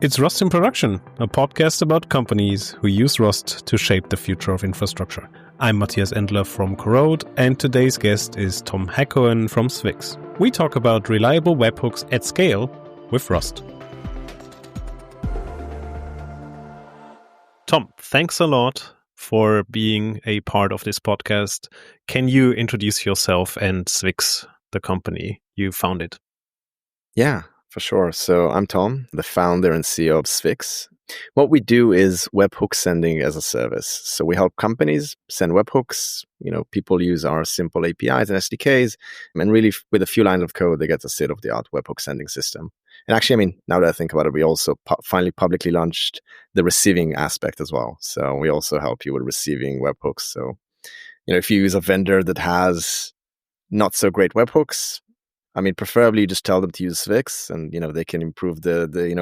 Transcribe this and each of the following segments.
It's Rust in Production, a podcast about companies who use Rust to shape the future of infrastructure. I'm Matthias Endler from Corrode, and today's guest is Tom Hacohen from Svix. We talk about reliable webhooks at scale with Rust. Tom, thanks a lot for being a part of this podcast. Can you introduce yourself and Svix, the company you founded? Yeah, for sure. So I'm Tom, the founder and CEO of Svix. What we do is webhook sending as a service. So we help companies send webhooks. People use our simple APIs and SDKs, and really with a few lines of code, they get a state-of-the-art webhook sending system. And actually, now that I think about it, we also finally publicly launched the receiving aspect as well. So we also help you with receiving webhooks. So, if you use a vendor that has not so great webhooks, preferably you just tell them to use Svix, and they can improve they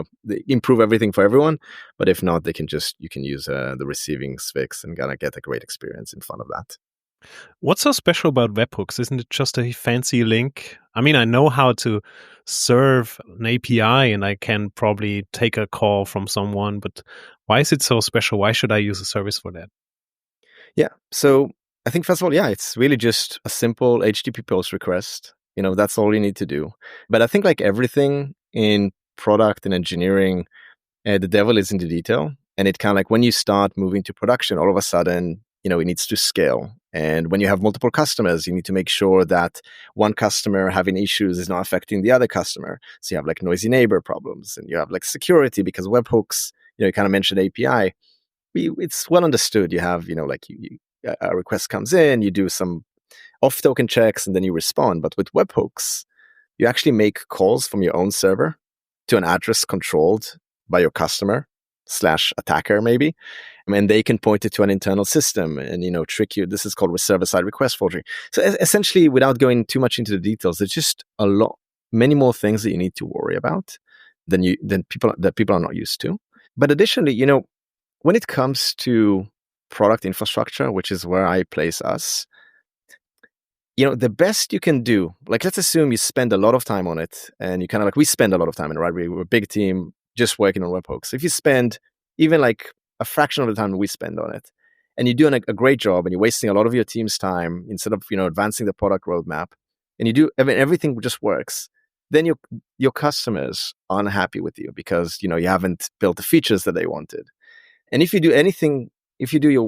improve everything for everyone. But if not, you can use the receiving Svix and gonna get a great experience in front of that. What's so special about webhooks? Isn't it just a fancy link? I know how to serve an API, and I can probably take a call from someone. But why is it so special? Why should I use a service for that? Yeah. So I think first of all, it's really just a simple HTTP post request. That's all you need to do. But I think like everything in product and engineering, the devil is in the detail. And it kind of like when you start moving to production, all of a sudden, it needs to scale. And when you have multiple customers, you need to make sure that one customer having issues is not affecting the other customer. So you have like noisy neighbor problems, and you have like security because webhooks, you kind of mentioned API. It's well understood. You have, a request comes in, you do some off token checks, and then you respond. But with webhooks, you actually make calls from your own server to an address controlled by your customer / attacker, maybe. And they can point it to an internal system and, trick you. This is called server-side request forgery. So essentially, without going too much into the details, there's just many more things that you need to worry about than people are not used to. But additionally, when it comes to product infrastructure, which is where I place us, the best you can do, like let's assume you spend a lot of time on it, and you kind of like, we spend a lot of time on it, right? We're a big team just working on webhooks. If you spend even like a fraction of the time we spend on it, and you're doing a great job, and you're wasting a lot of your team's time instead of, advancing the product roadmap, and you do, everything just works, then your customers are unhappy with you because, you haven't built the features that they wanted. And if you do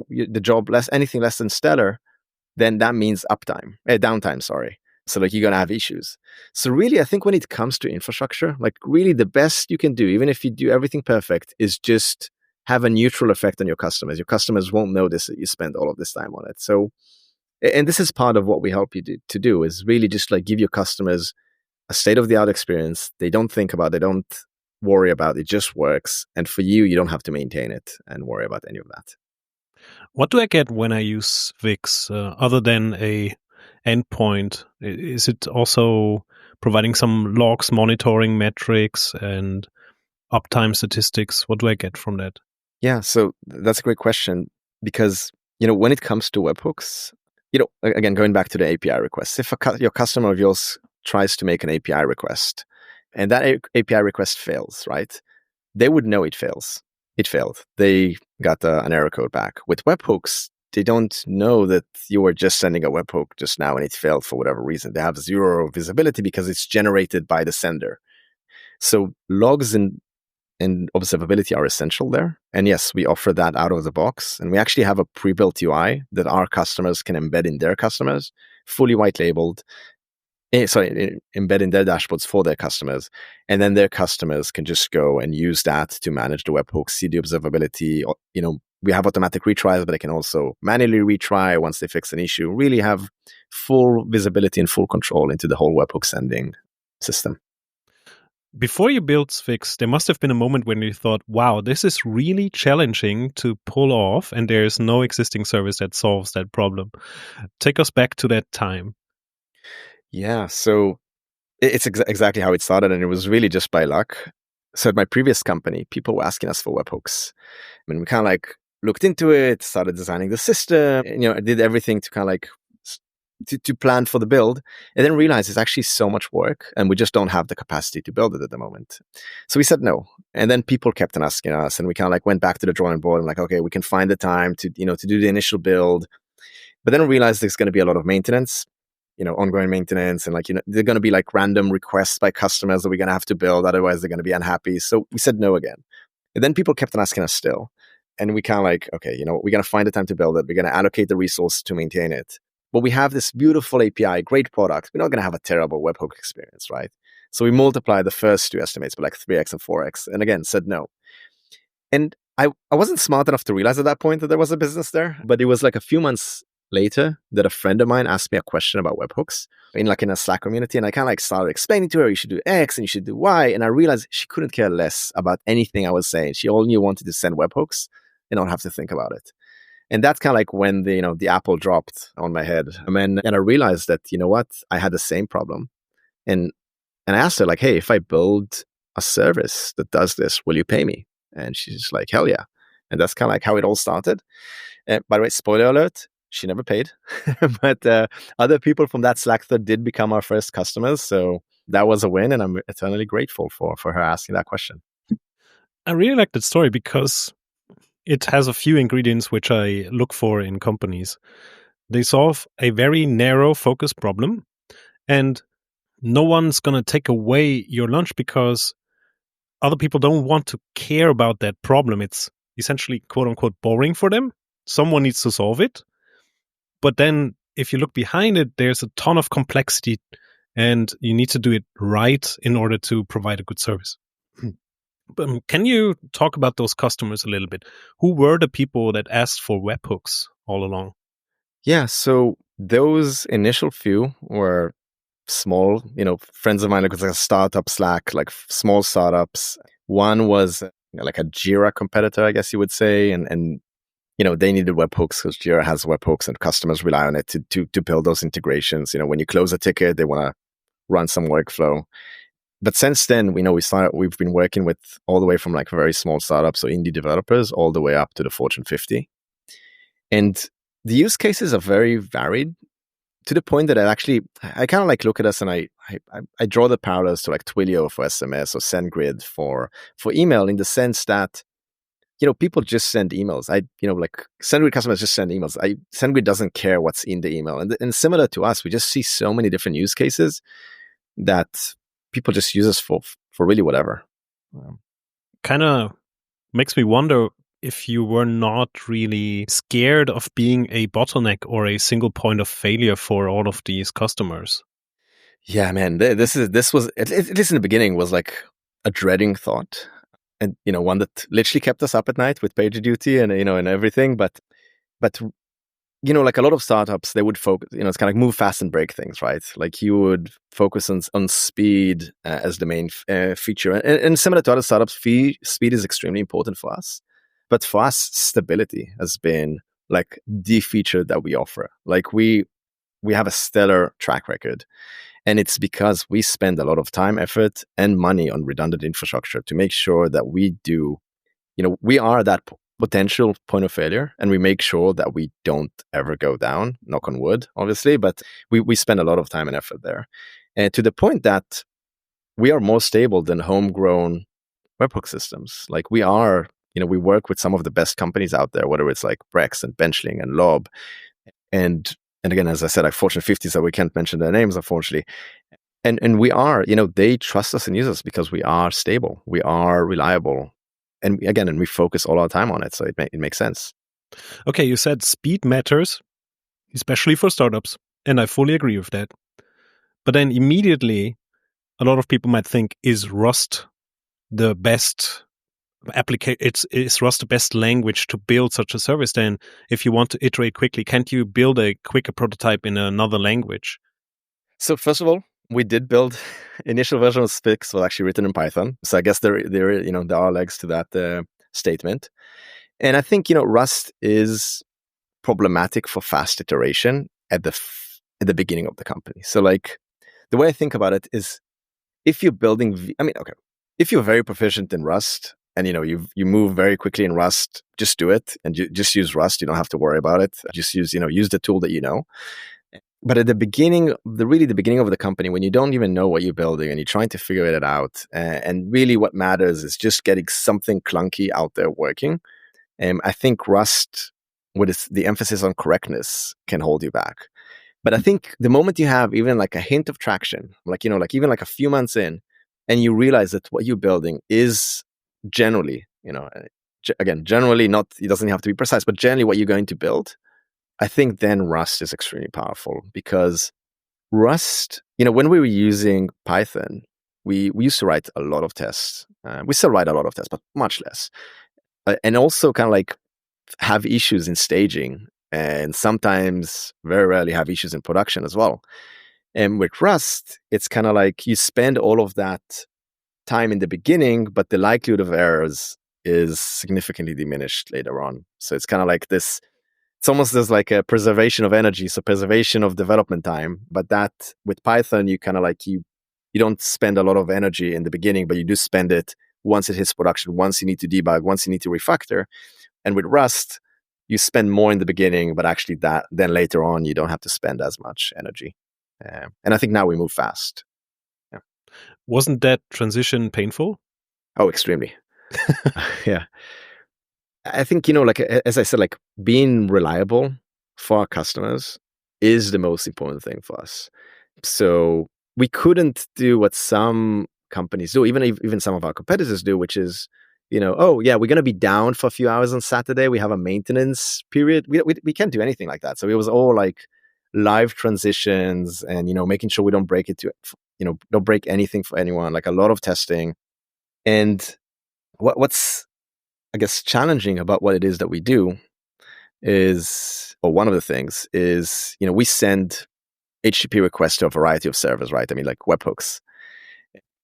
the job anything less than stellar, then that means downtime, sorry. So like you're going to have issues. So really, I think when it comes to infrastructure, like really the best you can do, even if you do everything perfect, is just have a neutral effect on your customers. Your customers won't notice that you spend all of this time on it. So, and this is part of what we help you to do is really just like give your customers a state-of-the-art experience. They don't think about, they don't worry about, it just works. And for you don't have to maintain it and worry about any of that. What do I get when I use Svix other than a endpoint? Is it also providing some logs, monitoring metrics, and uptime statistics? What do I get from that? Yeah, so that's a great question because, when it comes to webhooks, again, going back to the API request, if your customer of yours tries to make an API request and that API request fails, right? They would know it fails. It failed. They got an error code back. With webhooks, they don't know that you were just sending a webhook just now and it failed for whatever reason. They have zero visibility because it's generated by the sender. So logs and observability are essential there. And yes, we offer that out of the box. And we actually have a pre-built UI that our customers can embed in their customers, fully white labeled. Embed in their dashboards for their customers. And then their customers can just go and use that to manage the webhooks, see the observability. We have automatic retries, but they can also manually retry once they fix an issue, really have full visibility and full control into the whole webhook sending system. Before you built Svix, there must have been a moment when you thought, wow, this is really challenging to pull off, and there's no existing service that solves that problem. Take us back to that time. Yeah, so it's exactly how it started, and it was really just by luck. So at my previous company, people were asking us for webhooks. We kind of like looked into it, started designing the system, I did everything to kind of like to plan for the build, and then realized it's actually so much work and we just don't have the capacity to build it at the moment. So we said no. And then people kept on asking us, and we kind of like went back to the drawing board and like, okay, we can find the time to, to do the initial build. But then we realized there's going to be a lot of maintenance, ongoing maintenance, and they're going to be like random requests by customers that we're going to have to build. Otherwise, they're going to be unhappy. So we said no again. And then people kept on asking us still. And we kind of like, okay, we're going to find the time to build it. We're going to allocate the resource to maintain it. But we have this beautiful API, great product. We're not going to have a terrible webhook experience, right? So we multiplied the first two estimates by like 3x and 4x. And again, said no. And I wasn't smart enough to realize at that point that there was a business there. But it was like a few months later that a friend of mine asked me a question about webhooks in a Slack community. And I kind of like started explaining to her, you should do X and you should do Y. And I realized she couldn't care less about anything I was saying. She only wanted to send webhooks and not have to think about it. And that's kind of like when the apple dropped on my head. And I realized that, I had the same problem. And I asked her like, hey, if I build a service that does this, will you pay me? And she's like, hell yeah. And that's kind of like how it all started. By the way, spoiler alert, she never paid. But other people from that Slack thread did become our first customers. So that was a win. And I'm eternally grateful for her asking that question. I really like that story because it has a few ingredients which I look for in companies. They solve a very narrow focus problem, and no one's going to take away your lunch because other people don't want to care about that problem. It's essentially quote unquote boring for them. Someone needs to solve it. But then if you look behind it, there's a ton of complexity and you need to do it right in order to provide a good service. Can you talk about those customers a little bit? Who were the people that asked for webhooks all along? Yeah, so those initial few were small, friends of mine, like a startup Slack, like small startups. One was like a Jira competitor, I guess you would say. And they needed webhooks because Jira has webhooks and customers rely on it to build those integrations. When you close a ticket, they want to run some workflow. But since then, we've been working with all the way from like very small startups, so indie developers, all the way up to the Fortune 50. And the use cases are very varied to the point that I kind of like look at us and I draw the parallels to like Twilio for SMS or SendGrid for email, in the sense that, people just send emails. Like SendGrid customers just send emails. SendGrid doesn't care what's in the email. And similar to us, we just see so many different use cases that people just use us for really whatever. Kind of makes me wonder if you were not really scared of being a bottleneck or a single point of failure for all of these customers. Yeah, man, this was at least in the beginning was like a dreading thought, and one that literally kept us up at night with PagerDuty and and everything. But like a lot of startups, they would focus, it's kind of like move fast and break things, right? Like you would focus on speed as the main feature. And similar to other startups, speed is extremely important for us. But for us, stability has been like the feature that we offer. Like we have a stellar track record. And it's because we spend a lot of time, effort, and money on redundant infrastructure to make sure that we do, we are that potential point of failure, and we make sure that we don't ever go down, knock on wood, obviously, but we spend a lot of time and effort there. And to the point that we are more stable than homegrown webhook systems. Like we are, we work with some of the best companies out there, whether it's like Brex and Benchling and Lob. And again, as I said, like Fortune 50, so we can't mention their names, unfortunately. And we are, they trust us and use us because we are stable, we are reliable. And again, we focus all our time on it, so it makes sense. Okay, you said speed matters, especially for startups, and I fully agree with that. But then immediately, a lot of people might think, is Rust the best application? Is Rust the best language to build such a service? Then, if you want to iterate quickly, can't you build a quicker prototype in another language? So first of all, we did build initial version of Svix was actually written in Python. So I guess there are legs to that statement. And I think, Rust is problematic for fast iteration at the beginning of the company. So like the way I think about it is, if you're building, if you're very proficient in Rust and, you move very quickly in Rust, just do it and just use Rust. You don't have to worry about it. Just use the tool that you know. But at the beginning, the beginning of the company, when you don't even know what you're building and you're trying to figure it out, and really what matters is just getting something clunky out there working. I think Rust, with the emphasis on correctness, can hold you back. But I think the moment you have even like a hint of traction, like, like even like a few months in, and you realize that what you're building is generally, again, generally not, it doesn't have to be precise, but generally what you're going to build, I think then Rust is extremely powerful because Rust, when we were using Python, we used to write a lot of tests. We still write a lot of tests, but much less. And also kind of like have issues in staging and sometimes very rarely have issues in production as well. And with Rust, it's kind of like you spend all of that time in the beginning, but the likelihood of errors is significantly diminished later on. So it's kind of like this, it's almost as like a preservation of energy, so preservation of development time. But that with Python, you kind of like you don't spend a lot of energy in the beginning, but you do spend it once it hits production, once you need to debug, once you need to refactor. And with Rust, you spend more in the beginning, but actually then later on, you don't have to spend as much energy. And I think now we move fast. Yeah. Wasn't that transition painful? Oh, extremely. Yeah. I think, like, as I said, like being reliable for our customers is the most important thing for us. So we couldn't do what some companies do, even some of our competitors do, which is, oh yeah, we're going to be down for a few hours on Saturday. We have a maintenance period. We can't do anything like that. So it was all like live transitions and, making sure we don't break don't break anything for anyone, like a lot of testing. And what's, I guess, challenging about what it is that we do is, or one of the things is, we send HTTP requests to a variety of servers, right? I mean, like webhooks.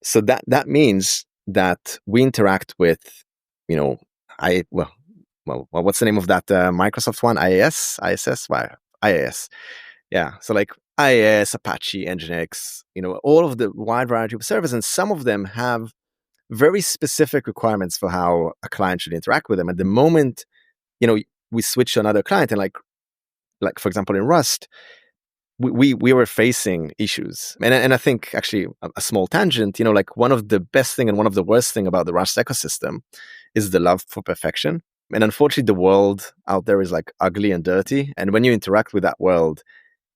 So that means that we interact with, what's the name of that Microsoft one? ISS? Why? IIS. Yeah. So like IIS, Apache, Nginx, all of the wide variety of servers, and some of them have very specific requirements for how a client should interact with them. At the moment, we switch to another client, and like for example in Rust, we were facing issues. And I think actually a small tangent, like one of the best thing and one of the worst thing about the Rust ecosystem is the love for perfection. And unfortunately, the world out there is like ugly and dirty. And when you interact with that world,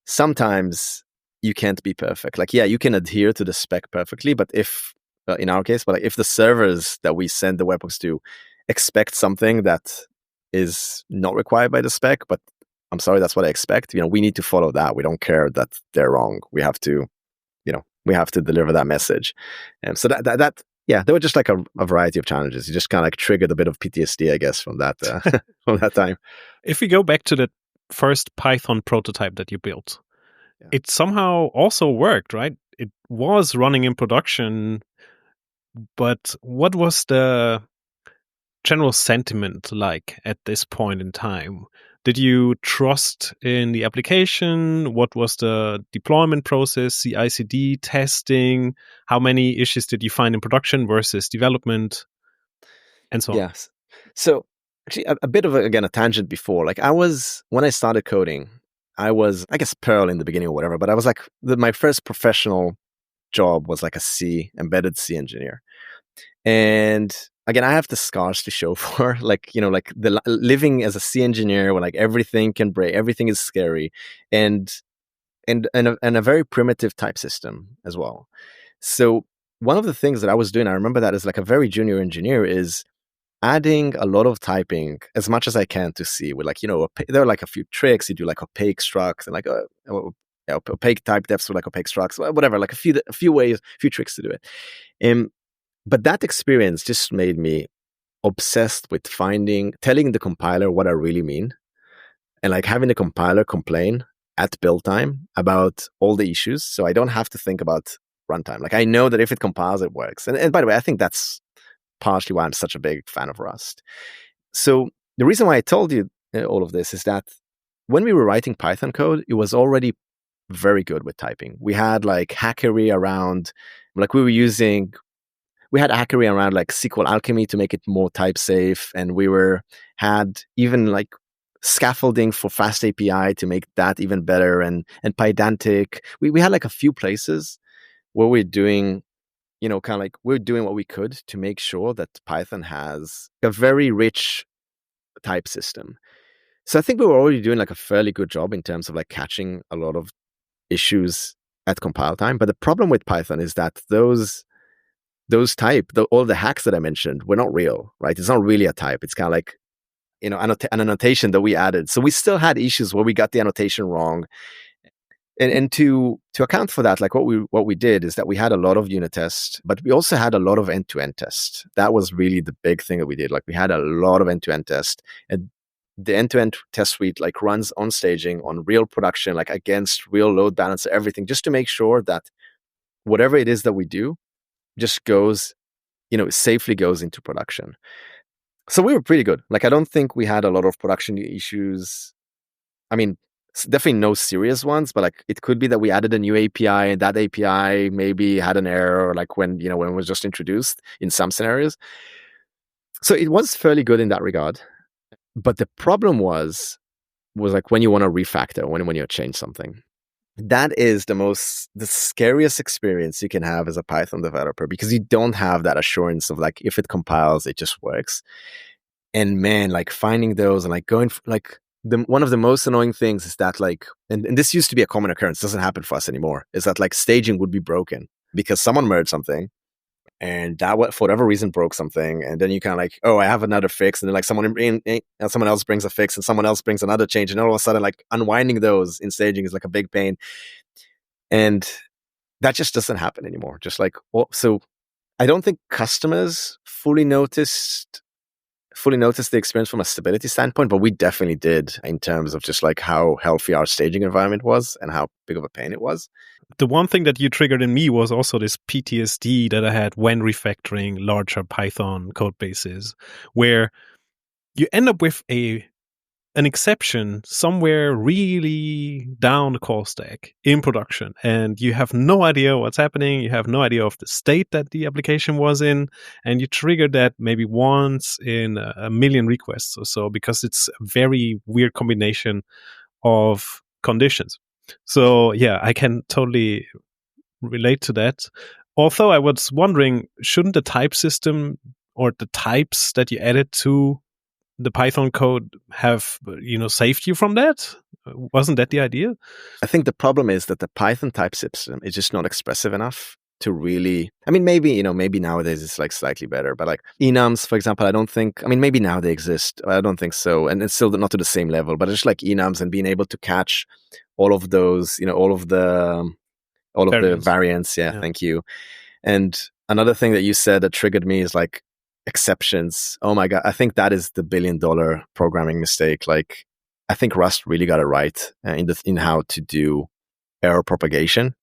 sometimes you can't be perfect. Like, yeah, you can adhere to the spec perfectly, but if in our case, but like if the servers that we send the webhooks to expect something that is not required by the spec, but I'm sorry, that's what I expect. We need to follow that. We don't care that they're wrong. We have to, we have to deliver that message. And so that yeah, there were just like a variety of challenges. You just kind of like triggered a bit of PTSD, I guess, from that from that time. If we go back to the first Python prototype that you built, it somehow also worked, right? It was running in production, but what was the general sentiment like at this point in time? Did you trust in the application? What was the deployment process, the CI/CD testing? How many issues did you find in production versus development? And so on. Yes. So actually a bit of again a tangent before. Like when I started coding, I was, I guess, Perl in the beginning or whatever, but I was like my first professional job was like a embedded C engineer. And again, I have the scars to show for like, like the living as a C engineer where like everything can break, everything is scary, and a very primitive type system as well. So one of the things that I was doing, I remember that as like a very junior engineer, is adding a lot of typing as much as I can to C with like, there are like a few tricks. You do like opaque structs and like opaque type defs with like opaque structs, whatever, like a few ways, a few tricks to do it. But that experience just made me obsessed with telling the compiler what I really mean, and like having the compiler complain at build time about all the issues. So I don't have to think about runtime. Like I know that if it compiles, it works. And by the way, I think that's partially why I'm such a big fan of Rust. So the reason why I told you all of this is that when we were writing Python code, it was already very good with typing. We had like hackery around, like we had hackery around like SQL Alchemy to make it more type safe. And had even like scaffolding for fast API to make that even better, and Pydantic. We had like a few places where we're doing, kind of like we're doing what we could to make sure that Python has a very rich type system. So I think we were already doing like a fairly good job in terms of like catching a lot of issues at compile time. But the problem with Python is that those all the hacks that I mentioned were not real, right? It's not really a type. It's kind of like, an annotation that we added. So we still had issues where we got the annotation wrong. And to account for that, like what we did is that we had a lot of unit tests, but we also had a lot of end-to-end tests. That was really the big thing that we did. Like we had a lot of end-to-end tests, and the end-to-end test suite like runs on staging, on real production, like against real load balancer, everything, just to make sure that whatever it is that we do just goes, safely goes into production. So we were pretty good. Like I don't think we had a lot of production issues. I mean, definitely no serious ones, but like it could be that we added a new API and that API maybe had an error, like when it was just introduced in some scenarios. So it was fairly good in that regard. But the problem was like when you want to refactor, when you change something. That is the scariest experience you can have as a Python developer, because you don't have that assurance of like, if it compiles, it just works. And man, like finding those and like going like one of the most annoying things is that like, and this used to be a common occurrence, doesn't happen for us anymore, is that like staging would be broken because someone merged something and that for whatever reason broke something, and then you kind of like, oh, I have another fix, and then like someone else brings a fix and someone else brings another change, and all of a sudden like unwinding those in staging is like a big pain. And that just doesn't happen anymore. Just like, so I don't think customers fully noticed the experience from a stability standpoint, but we definitely did in terms of just like how healthy our staging environment was and how big of a pain it was. The one thing that you triggered in me was also this PTSD that I had when refactoring larger Python code bases, where you end up with an exception somewhere really down the call stack in production, and you have no idea what's happening. You have no idea of the state that the application was in, and you trigger that maybe once in a million requests or so, because it's a very weird combination of conditions. So yeah, I can totally relate to that. Although I was wondering, shouldn't the type system or the types that you added to the Python code have, saved you from that? Wasn't that the idea? I think the problem is that the Python type system is just not expressive enough to really, I mean, maybe nowadays it's like slightly better, but like enums, for example, I don't think, maybe now they exist. I don't think so. And it's still not to the same level, but it's like enums and being able to catch all of those, all of the variants. Yeah, thank you. And another thing that you said that triggered me is like exceptions. Oh my God. I think that is the $1 billion programming mistake. Like, I think Rust really got it right in how to do error propagation,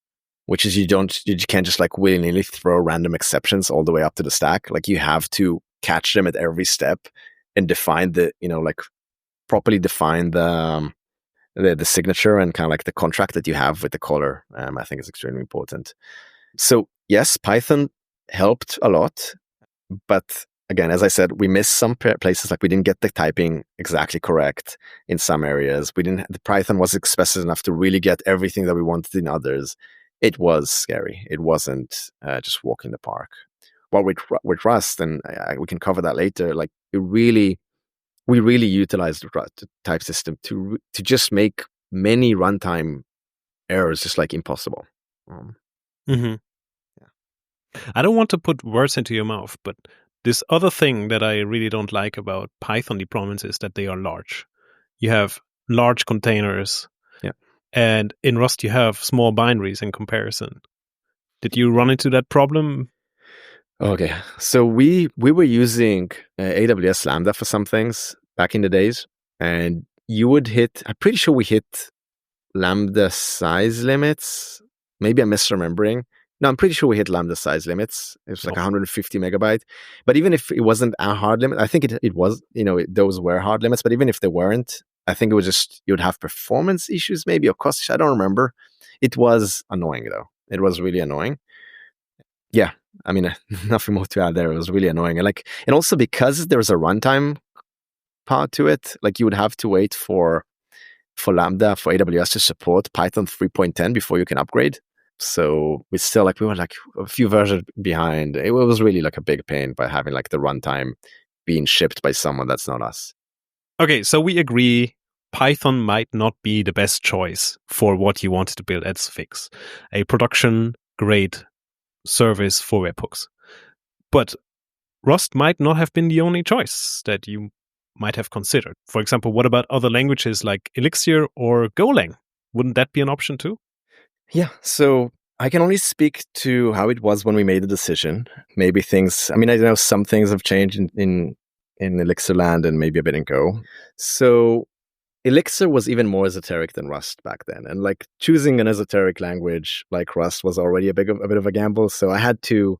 which is you can't just like willy-nilly throw random exceptions all the way up to the stack. Like you have to catch them at every step and define properly define the signature and kind of like the contract that you have with the caller. I think is extremely important. So yes, Python helped a lot, but again, as I said, we missed some places. Like we didn't get the typing exactly correct in some areas. The Python wasn't expressive enough to really get everything that we wanted in others. It was scary. It wasn't just walk in the park. Well, with Rust, and we can cover that later. Like we really utilized the type system to just make many runtime errors just like impossible. Yeah. I don't want to put words into your mouth, but this other thing that I really don't like about Python deployments is that they are large. You have large containers, and in Rust you have small binaries in comparison. Did you run into that problem? Okay, so we were using AWS Lambda for some things back in the days, and I'm pretty sure we hit Lambda size limits. Maybe I'm misremembering. No, I'm pretty sure we hit Lambda size limits. It was like 150 megabyte. But even if it wasn't a hard limit, I think it was, those were hard limits. But even if they weren't, I think it was just, you'd have performance issues maybe, or cost issues. I don't remember. It was annoying though. It was really annoying. Yeah. Nothing more to add there. It was really annoying. And also because there was a runtime part to it. Like you would have to wait for Lambda, for AWS to support Python 3.10 before you can upgrade. So we were like a few versions behind. It was really like a big pain by having like the runtime being shipped by someone that's not us. Okay, so we agree Python might not be the best choice for what you wanted to build at Svix, a production-grade service for webhooks. But Rust might not have been the only choice that you might have considered. For example, what about other languages like Elixir or Golang? Wouldn't that be an option too? Yeah, so I can only speak to how it was when we made the decision. Maybe I know some things have changed in Elixir land and maybe a bit in Go. So Elixir was even more esoteric than Rust back then. And like choosing an esoteric language like Rust was already a bit of a gamble. So I had to,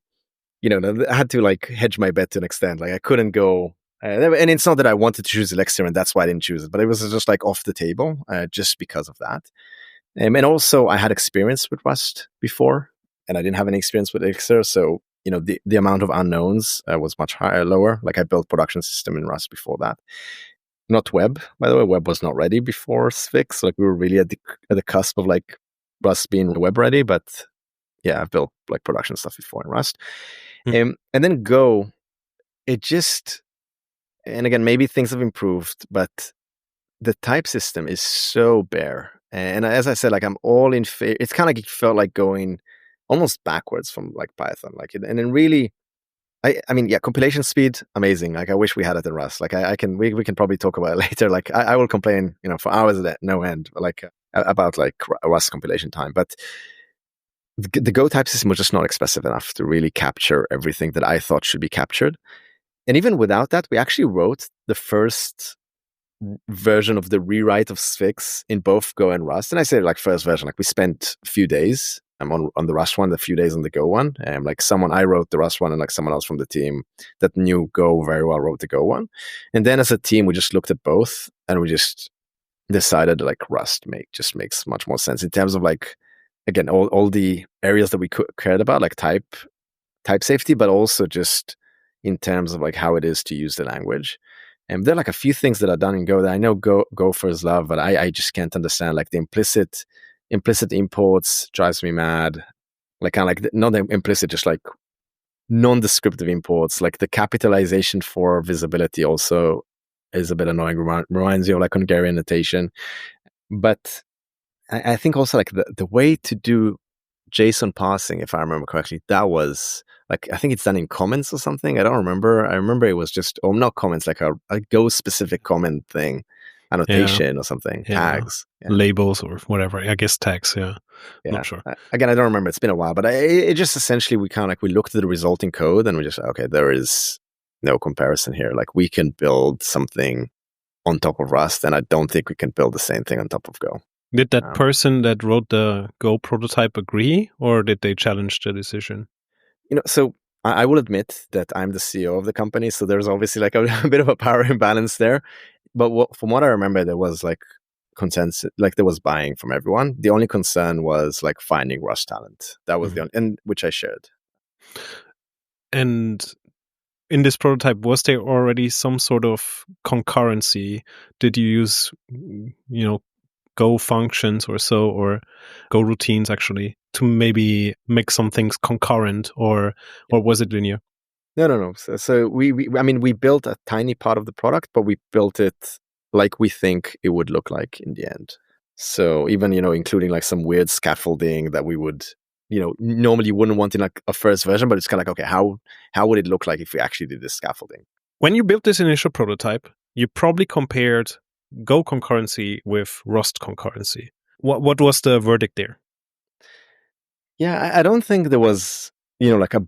like hedge my bet to an extent. Like I couldn't go, and it's not that I wanted to choose Elixir and that's why I didn't choose it, but it was just like off the table just because of that. And also I had experience with Rust before and I didn't have any experience with Elixir. So, the amount of unknowns was much lower. Like I built production system in Rust before that. Not web, by the way. Web was not ready before Svix. Like we were really at the cusp of like Rust being web ready. But yeah, I've built like production stuff before in Rust. And then Go, and again, maybe things have improved, but the type system is so bare. And as I said, like I'm all in favor. It's kind of like it felt like going almost backwards from like Python. And then really, I mean, yeah, compilation speed, amazing. Like I wish we had it in Rust. Like we can probably talk about it later. Like I will complain, for hours at no end, like about like Rust compilation time. But the Go type system was just not expressive enough to really capture everything that I thought should be captured. And even without that, we actually wrote the first version of the rewrite of Svix in both Go and Rust. And I say like first version, like we spent a few days on the Rust one, a few days on the Go one. Like I wrote the Rust one and like someone else from the team that knew Go very well wrote the Go one. And then as a team, we just looked at both and we just decided like Rust just makes much more sense in terms of like, again, all the areas that we cared about, like type safety, but also just in terms of like how it is to use the language. And there are like a few things that are done in Go that I know Gophers love, but I just can't understand. Like the implicit imports drives me mad. Like kind of like not the implicit, just like non-descriptive imports. Like the capitalization for visibility also is a bit annoying. Reminds you of like Hungarian notation. But I think also like the way to do JSON parsing, if I remember correctly, that was like, I think it's done in comments or something. I don't remember. I remember it was just, not comments, like a Go specific comment thing, annotation or something, tags. Yeah. Labels or whatever. I guess tags, Not sure. Again, I don't remember. It's been a while, but it just essentially, we looked at the resulting code and we just, okay, there is no comparison here. Like we can build something on top of Rust and I don't think we can build the same thing on top of Go. Did that person that wrote the Go prototype agree, or did they challenge the decision? So I will admit that I'm the CEO of the company, so there's obviously like a bit of a power imbalance there. But from what I remember, there was like consensus, like there was buying from everyone. The only concern was like finding Rust talent. That was the only, and which I shared. And in this prototype, was there already some sort of concurrency? Did you use, Go functions or Go routines actually to maybe make some things concurrent, or was it linear? No. So we built a tiny part of the product, but we built it like we think it would look like in the end. So even, including like some weird scaffolding that we would, normally you wouldn't want in like a first version, but it's kind of like, okay, how would it look like if we actually did this scaffolding? When you built this initial prototype, you probably compared Go concurrency with Rust concurrency. What was the verdict there? Yeah, I don't think there was, like a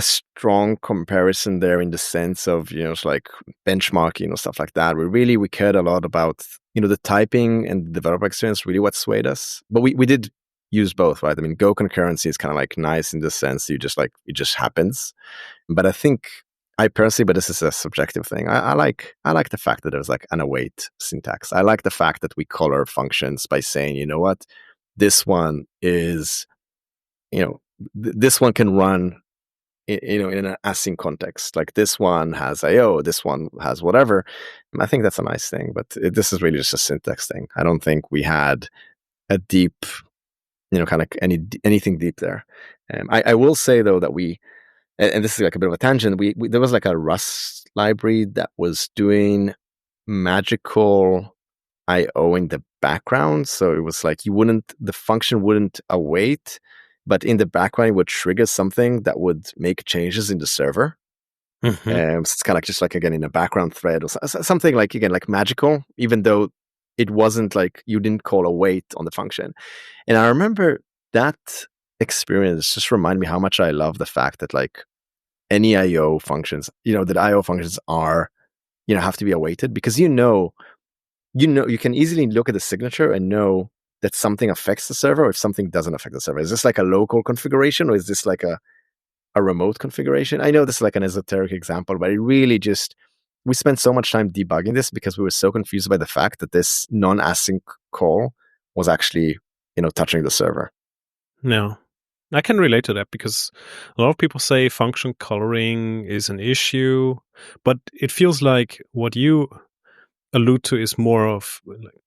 strong comparison there in the sense of, it's like benchmarking or stuff like that. We cared a lot about, the typing and the developer experience, really what swayed us. But we did use both, right? I mean, Go concurrency is kind of like nice in the sense you just like, it just happens. But I think but this is a subjective thing. I like the fact that there's like an await syntax. I like the fact that we color functions by saying, you know what, this one is, this one can run in an async context. Like this one has IO, this one has whatever. I think that's a nice thing, but this is really just a syntax thing. I don't think we had a deep, kind of anything deep there. I will say though that and this is like a bit of a tangent. We there was like a Rust library that was doing magical IO in the background. So it was like the function wouldn't await, but in the background it would trigger something that would make changes in the server. Mm-hmm. So it's kind of like just like, again, in a background thread or something like, again, like magical, even though it wasn't like you didn't call await on the function. And I remember that experience just remind me how much I love the fact that like any IO functions, that IO functions are, have to be awaited, because you can easily look at the signature and know that something affects the server or if something doesn't affect the server. Is this like a local configuration or is this like a remote configuration? I know this is like an esoteric example, but it really we spent so much time debugging this because we were so confused by the fact that this non-async call was actually, touching the server. No, I can relate to that because a lot of people say function coloring is an issue, but it feels like what you allude to is more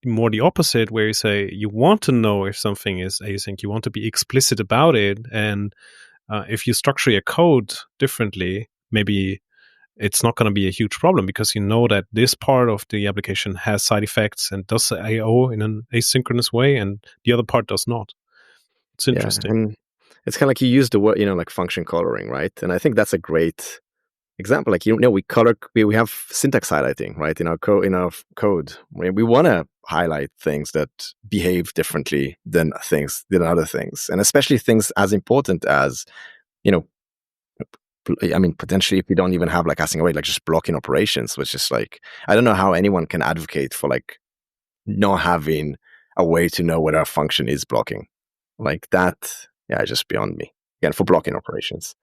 the opposite, where you say you want to know if something is async, you want to be explicit about it, and if you structure your code differently, maybe it's not going to be a huge problem because you know that this part of the application has side effects and does I/O in an asynchronous way, and the other part does not. It's interesting. Yeah, and it's kind of like you use the word, like function coloring, right? And I think that's a great example. Like, we have syntax highlighting, right? In our code, we want to highlight things that behave differently than other things, and especially things as important as, potentially if we don't even have like async await, like just blocking operations, which is like, I don't know how anyone can advocate for like not having a way to know whether a function is blocking like that. Yeah, just beyond me. Again, for blocking operations.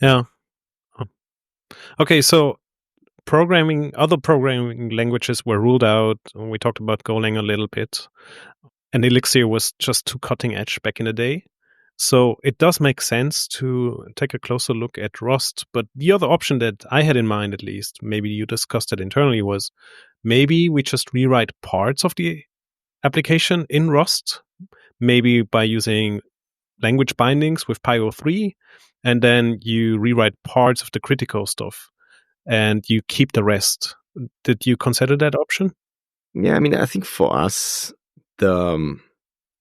Yeah. Okay, so other programming languages were ruled out. We talked about Golang a little bit, and Elixir was just too cutting edge back in the day. So it does make sense to take a closer look at Rust. But the other option that I had in mind, at least, maybe you discussed it internally, was maybe we just rewrite parts of the application in Rust, maybe by using language bindings with PyO3, and then you rewrite parts of the critical stuff and you keep the rest. Did you consider that option? Yeah, I think for us, the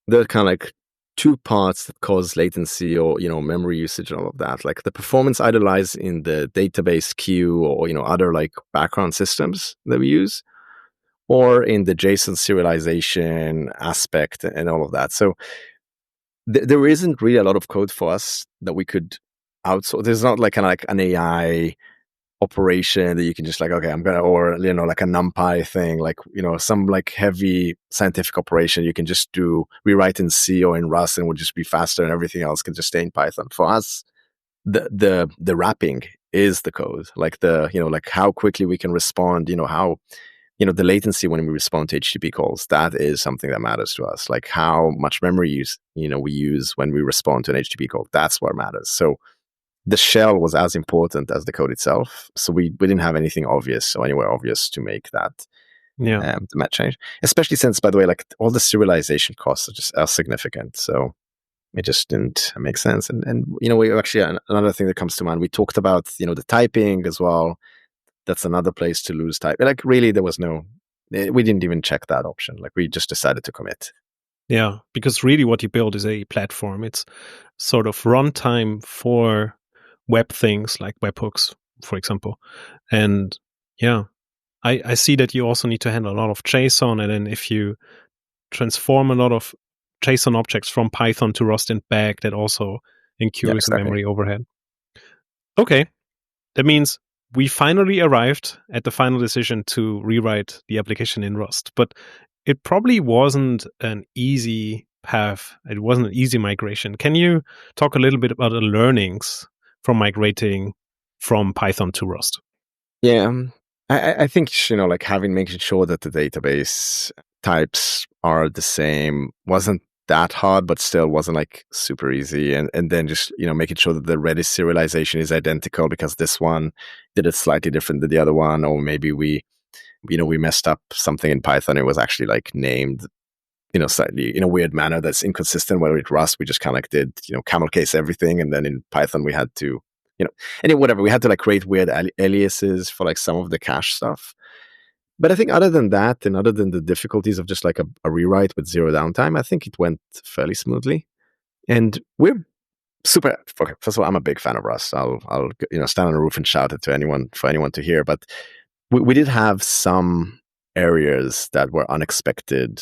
kind of like two parts that cause latency or, memory usage and all of that. Like the performance either lies in the database queue or, other like background systems that we use, or in the JSON serialization aspect and all of that. So there isn't really a lot of code for us that we could outsource. There's not like an AI operation that you can just like, okay, I'm gonna, or like a NumPy thing, like some like heavy scientific operation you can just rewrite in C or in Rust and would just be faster, and everything else can just stay in Python. For us, the wrapping is the code, like like how quickly we can respond, how the latency when we respond to HTTP calls, that is something that matters to us. Like how much memory we use when we respond to an HTTP call, that's what matters. So the shell was as important as the code itself. So we didn't have anything obvious or anywhere obvious to make that that change. Especially since, by the way, like all the serialization costs are significant. So it just didn't make sense. And we actually, another thing that comes to mind, we talked about, the typing as well. That's another place to lose type. Like really, we didn't even check that option. Like we just decided to commit. Yeah, because really what you build is a platform. It's sort of runtime for web things like webhooks, for example. And yeah, I see that you also need to handle a lot of JSON. And then if you transform a lot of JSON objects from Python to Rust and back, that also incurs memory overhead. Okay, that means we finally arrived at the final decision to rewrite the application in Rust, but it probably wasn't an easy path. It wasn't an easy migration. Can you talk a little bit about the learnings from migrating from Python to Rust? Yeah, I think, like making sure that the database types are the same wasn't that hard, but still wasn't like super easy. And then just, making sure that the Redis serialization is identical because this one did it slightly different than the other one. Or maybe we messed up something in Python. It was actually like named, slightly in a weird manner that's inconsistent. Where with Rust, we just kind of like did, camel case everything. And then in Python, we had to, whatever, we had to like create weird aliases for like some of the cache stuff. But I think other than that, and other than the difficulties of just like a rewrite with zero downtime, I think it went fairly smoothly. And we're super. Okay, first of all, I'm a big fan of Rust. I'll stand on the roof and shout it to anyone to hear. But we did have some areas that were unexpected,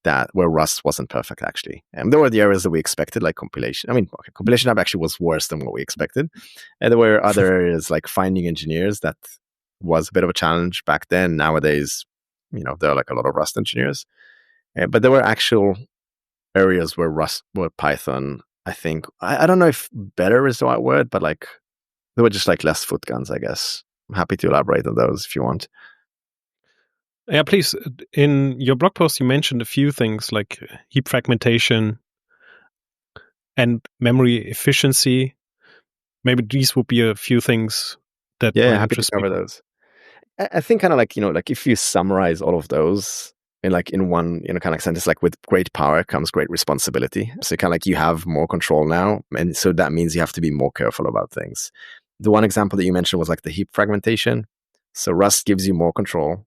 that where Rust wasn't perfect actually. And there were the areas that we expected, like compilation. I mean, compilation app actually was worse than what we expected. And there were other areas like finding engineers that was a bit of a challenge back then. Nowadays, there are like a lot of Rust engineers. But there were actual areas where Python, I think, I don't know if better is the right word, but like there were just like less foot guns, I guess. I'm happy to elaborate on those if you want. Yeah, please. In your blog post, you mentioned a few things like heap fragmentation and memory efficiency. Maybe these would be a few things that might Happy to interest cover me. those. I think kind of like, like if you summarize all of those in one, kind of sentence, like with great power comes great responsibility. So kind of like you have more control now. And so that means you have to be more careful about things. The one example that you mentioned was like the heap fragmentation. So Rust gives you more control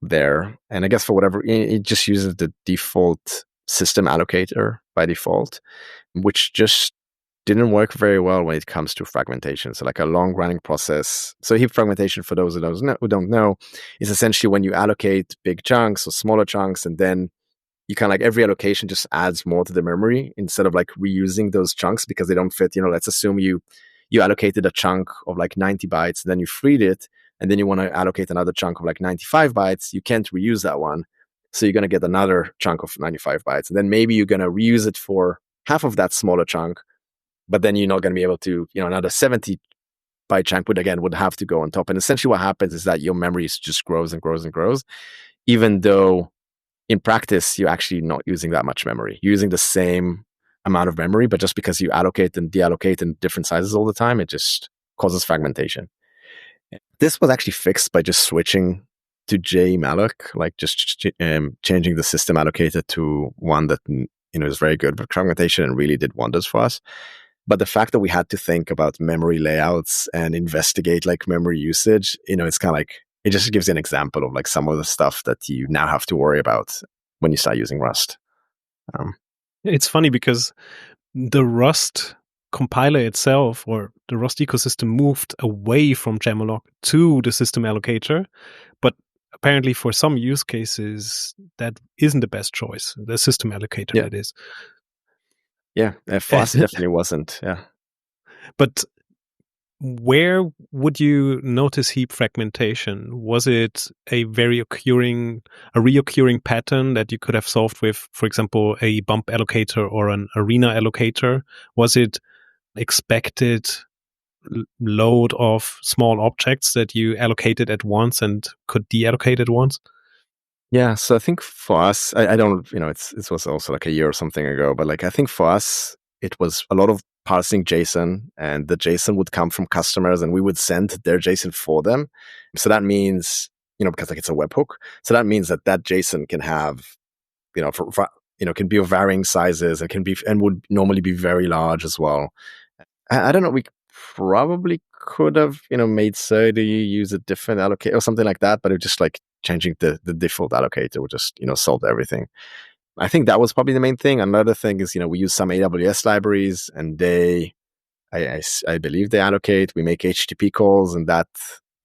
there. And I guess for whatever, it just uses the default system allocator by default, which just didn't work very well when it comes to fragmentation. So like a long running process. So heap fragmentation, for those who don't know, is essentially when you allocate big chunks or smaller chunks, and then you kind of like every allocation just adds more to the memory instead of like reusing those chunks because they don't fit. Let's assume you allocated a chunk of like 90 bytes, then you freed it, and then you want to allocate another chunk of like 95 bytes. You can't reuse that one. So you're going to get another chunk of 95 bytes. And then maybe you're going to reuse it for half of that smaller chunk, but then you're not going to be able to, another 70 byte chunk would have to go on top. And essentially what happens is that your memory just grows and grows and grows, even though in practice, you're actually not using that much memory. You're using the same amount of memory, but just because you allocate and deallocate in different sizes all the time, it just causes fragmentation. This was actually fixed by just switching to jmalloc, like just changing the system allocator to one that is very good for fragmentation and really did wonders for us. But the fact that we had to think about memory layouts and investigate like memory usage, it's kind of like, it just gives you an example of like some of the stuff that you now have to worry about when you start using Rust. It's funny because the Rust compiler itself, or the Rust ecosystem, moved away from jmalloc to the system allocator, but apparently for some use cases that isn't the best choice. The system allocator, that is. Yeah, for us it definitely wasn't. Yeah, but where would you notice heap fragmentation? Was it a reoccurring pattern that you could have solved with, for example, a bump allocator or an arena allocator? Was it expected load of small objects that you allocated at once and could deallocate at once? Yeah, so I think for us, I don't, it was also like a year or something ago, but like I think for us, it was a lot of parsing JSON, and the JSON would come from customers and we would send their JSON for them. So that means, because like it's a webhook, so that means that JSON can have, can be of varying sizes and would normally be very large as well. I don't know, we probably could have, made Sody use a different allocator or something like that, but it just like changing the default allocator would just, solve everything. I think that was probably the main thing. Another thing is, we use some AWS libraries, and I believe they allocate. We make HTTP calls, and that,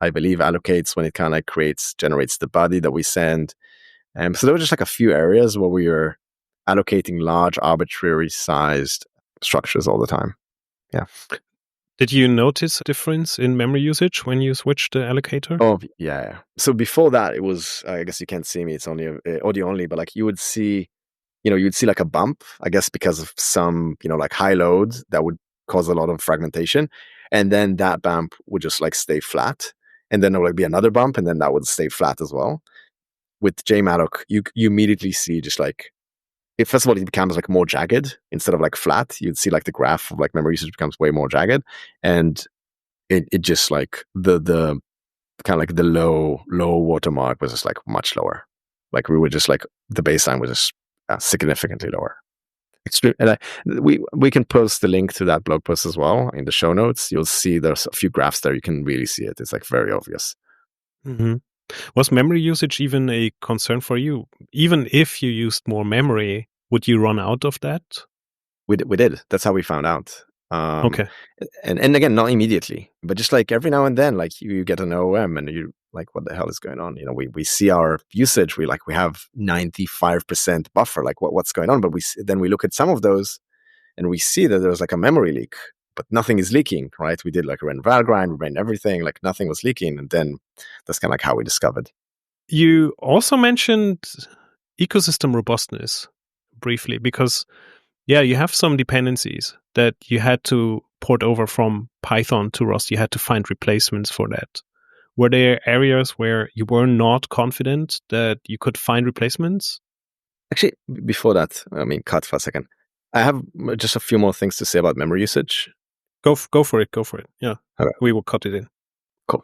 I believe, allocates when it kind of like generates the body that we send. So there were just like a few areas where we were allocating large, arbitrary sized structures all the time. Yeah. Did you notice a difference in memory usage when you switched the allocator? Oh, yeah. So before that, it was, I guess you can't see me, it's only audio only, but like you would see, you'd see like a bump, I guess because of some, like high load that would cause a lot of fragmentation. And then that bump would just like stay flat. And then there would like be another bump, and then that would stay flat as well. With jmalloc, you immediately see just like first of all, it becomes like more jagged instead of like flat. You'd see like the graph of like memory usage becomes way more jagged, and it just like the kind of like the low watermark was just like much lower. Like we were just like the baseline was just significantly lower. Extreme, and we can post the link to that blog post as well in the show notes. You'll see there's a few graphs there. You can really see it. It's like very obvious. Mm-hmm. Was memory usage even a concern for you? Even if you used more memory, would you run out of that? We did. That's how we found out. Okay. And again, not immediately, but just like every now and then, like you get an OOM and you like, what the hell is going on? You know, we see our usage. We have 95% buffer. Like what's going on? But then we look at some of those and we see that there's like a memory leak, but nothing is leaking, right? We did like ran Valgrind, we ran everything, like nothing was leaking. And then that's kind of like how we discovered. You also mentioned ecosystem robustness briefly because, yeah, you have some dependencies that you had to port over from Python to Rust. You had to find replacements for that. Were there areas where you were not confident that you could find replacements? Actually, before that, cut for a second. I have just a few more things to say about memory usage. Go for it. Yeah, okay. We will cut it in. Cool.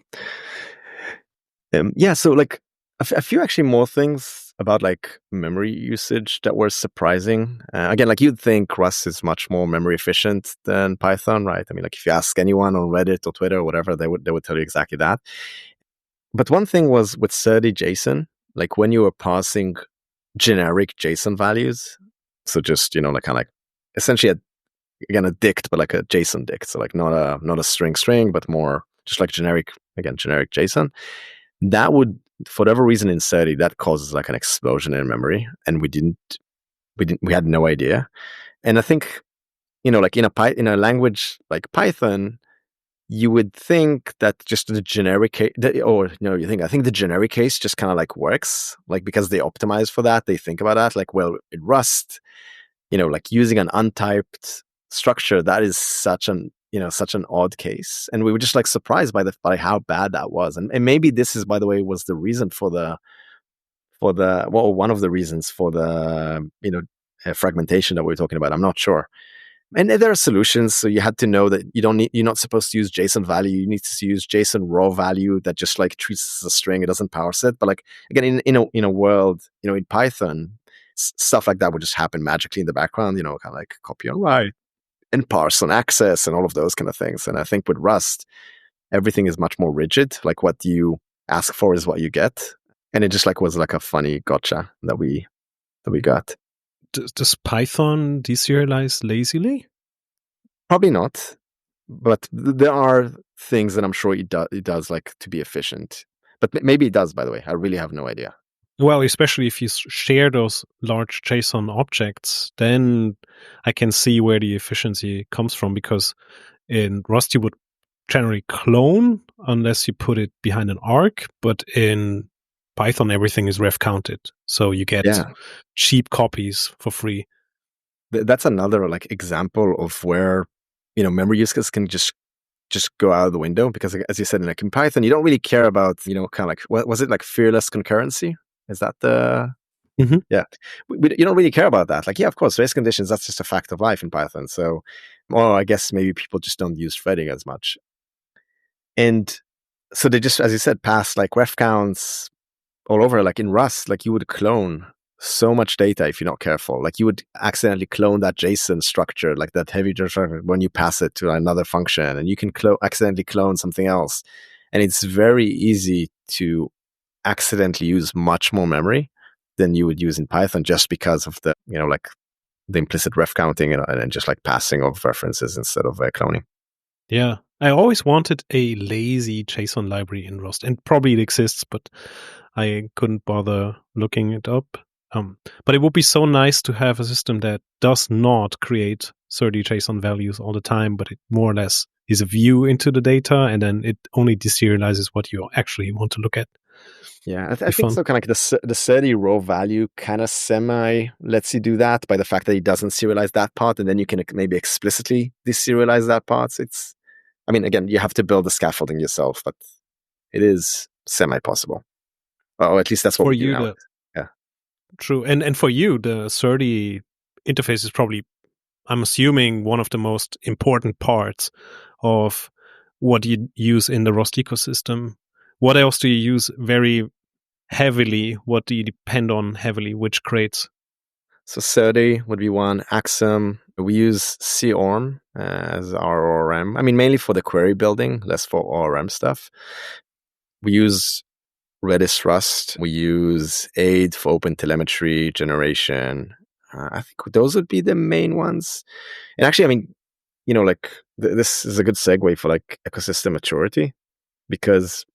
So like a few actually more things about like memory usage that were surprising. Again, like you'd think Rust is much more memory efficient than Python, right? I mean, like if you ask anyone on Reddit or Twitter or whatever, they would tell you exactly that. But one thing was with sturdy JSON, like when you were parsing generic JSON values, so just like kind of like essentially a dict, but like a JSON dict, so like not a string, but more just like generic JSON. That would, for whatever reason in sturdy, that causes like an explosion in memory, and we had no idea. And I think like in a language like Python, you would think that just the generic case, I think the generic case just kind of like works, like because they optimize for that. They think about that, like, well, in Rust, like using an untyped structure, that is such an odd case. And we were just like surprised by how bad that was. And maybe this is, by the way, was the reason one of the reasons for the, fragmentation that we were talking about. I'm not sure. And there are solutions. So you had to know that you're not supposed to use JSON value. You need to use JSON raw value that just like treats as a string. It doesn't parse it. But like, again, in a world, in Python, stuff like that would just happen magically in the background, kind of like copy and write and parse and access and all of those kind of things. And I think with Rust, everything is much more rigid. Like what you ask for is what you get. And it just like was like a funny gotcha that we got. Does Python deserialize lazily? Probably not, but there are things that I'm sure it does like to be efficient. But maybe it does, by the way. I really have no idea. Well, especially if you share those large JSON objects, then I can see where the efficiency comes from, because in Rust you would generally clone unless you put it behind an arc, but in Python everything is ref counted, so you get cheap copies for free. That's another like example of where memory use cases can just go out of the window, because as you said, like in Python you don't really care about kind of like, what was it, like fearless concurrency? Is that the yeah? You don't really care about that. Like, yeah, of course, race conditions, that's just a fact of life in Python. So, I guess maybe people just don't use threading as much. And so they just, as you said, pass like ref counts all over. Like in Rust, like you would clone so much data if you're not careful. Like you would accidentally clone that JSON structure, like that heavy structure, when you pass it to another function, and you can accidentally clone something else. And it's very easy to accidentally use much more memory than you would use in Python, just because of the, like the implicit ref counting and just like passing of references instead of cloning. Yeah. I always wanted a lazy JSON library in Rust, and probably it exists, but I couldn't bother looking it up. But it would be so nice to have a system that does not create 30 JSON values all the time, but it more or less is a view into the data, and then it only deserializes what you actually want to look at. Yeah, I think so. Kind of like the 30 raw value kind of semi lets you do that by the fact that it doesn't serialize that part, and then you can maybe explicitly deserialize that part. So it's, I mean, again, you have to build the scaffolding yourself, but it is semi possible. Or at least that's what we do now. Yeah. True. And for you, the SERDI interface is probably, I'm assuming, one of the most important parts of what you use in the Rust ecosystem. What else do you use very heavily? What do you depend on heavily? Which crates? So SERDI would be one. Axum. We use CORM as our ORM. I mean, mainly for the query building, less for ORM stuff. We use Redis Rust. We use AID for open telemetry generation. I think those would be the main ones. And actually, I mean, this is a good segue for like ecosystem maturity, because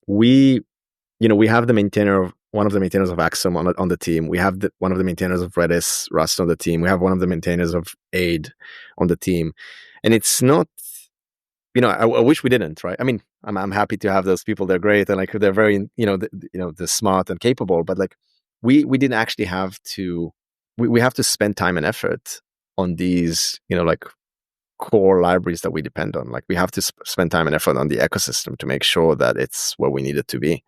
we have the maintainer of one of the maintainers of Axum on the team. We have one of the maintainers of Redis Rust on the team. We have one of the maintainers of AID on the team. And it's not, I wish we didn't, right? I mean, I'm happy to have those people. They're great. And like, they're very, they're smart and capable, but like we didn't actually have to, we have to spend time and effort on these, like core libraries that we depend on. Like we have to spend time and effort on the ecosystem to make sure that it's where we need it to be,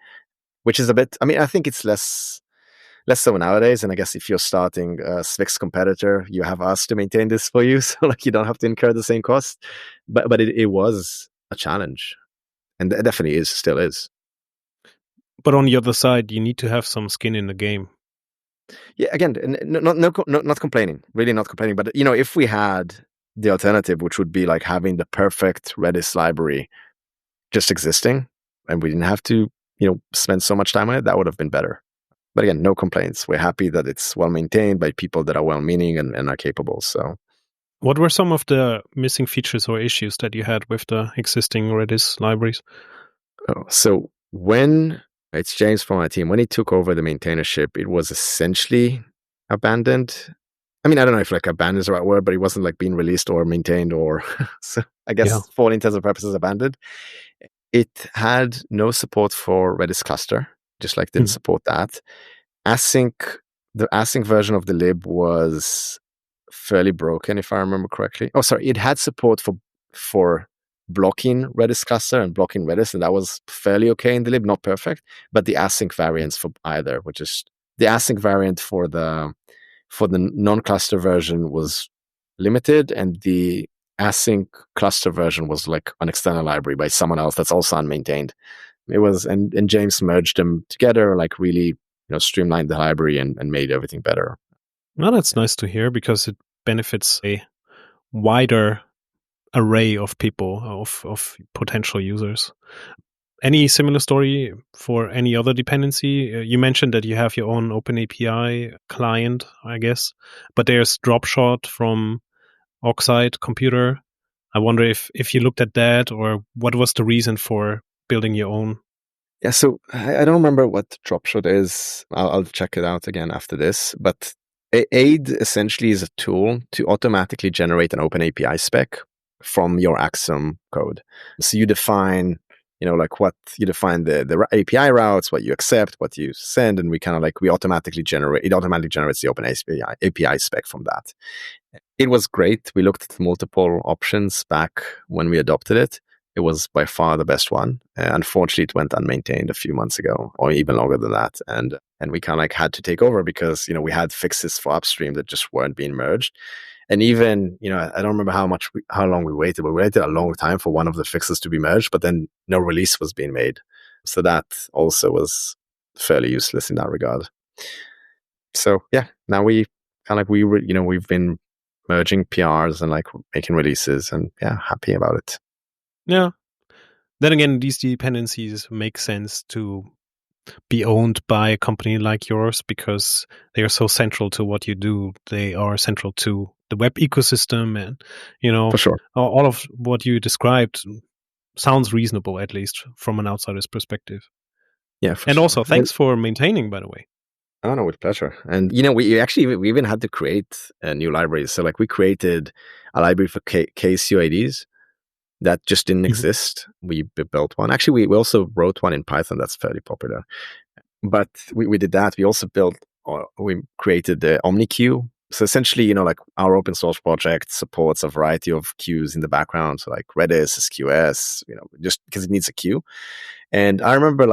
which is a bit, I mean, I think it's less so nowadays. And I guess if you're starting a Svix competitor, you have us to maintain this for you. So like you don't have to incur the same cost, but it was a challenge, and it definitely still is. But on the other side, you need to have some skin in the game. Yeah, again, not complaining, really not complaining. But if we had the alternative, which would be like having the perfect Redis library just existing, and we didn't have to, spend so much time on it, that would have been better. But again, no complaints. We're happy that it's well maintained by people that are well-meaning and are capable. So, what were some of the missing features or issues that you had with the existing Redis libraries? So when it's James from my team, when he took over the maintainership, it was essentially abandoned. I mean, I don't know if like abandoned is the right word, but it wasn't like being released or maintained, or so I guess for all intents and purposes abandoned. It had no support for Redis cluster, just like didn't support that. The async version of the lib was fairly broken, if I remember correctly. Oh, sorry, it had support for blocking Redis cluster and blocking Redis, and that was fairly okay in the lib, not perfect, but the async variants for either, which is the async variant for the non-cluster version was limited, and the async cluster version was like an external library by someone else that's also unmaintained. It was, and James merged them together, like really, streamlined the library and made everything better. Well, that's nice to hear, because it benefits a wider array of people, of potential users. Any similar story for any other dependency? You mentioned that you have your own OpenAPI client, I guess, but there's Dropshot from Oxide Computer. I wonder if you looked at that, or what was the reason for building your own? Yeah, so I don't remember what Dropshot is. I'll check it out again after this. But AID essentially is a tool to automatically generate an OpenAPI spec from your Axum code. So you define, the API routes, what you accept, what you send, and we automatically generate. It automatically generates the API spec from that. It was great. We looked at multiple options back when we adopted it. It was by far the best one. Unfortunately, it went unmaintained a few months ago, or even longer than that. And we kind of had to take over because, we had fixes for upstream that just weren't being merged. And even, I don't remember how long we waited, but we waited a long time for one of the fixes to be merged, but then no release was being made. So that also was fairly useless in that regard. So yeah, now we've been merging PRs and making releases, and yeah, happy about it. Yeah. Then again, these dependencies make sense to be owned by a company like yours because they are so central to what you do. They are central to the web ecosystem, and For sure. all of what you described sounds reasonable, at least from an outsider's perspective. Yeah, and sure. Also, thanks for maintaining, by the way. Oh no, with pleasure. And we even had to create a new library. So we created a library for case UIDs that just didn't exist. We built one. Actually, we also wrote one in Python that's fairly popular. But we did that. We also we created the OmniQ. So essentially, our open source project supports a variety of queues in the background. So Redis, SQS, just because it needs a queue. And I remember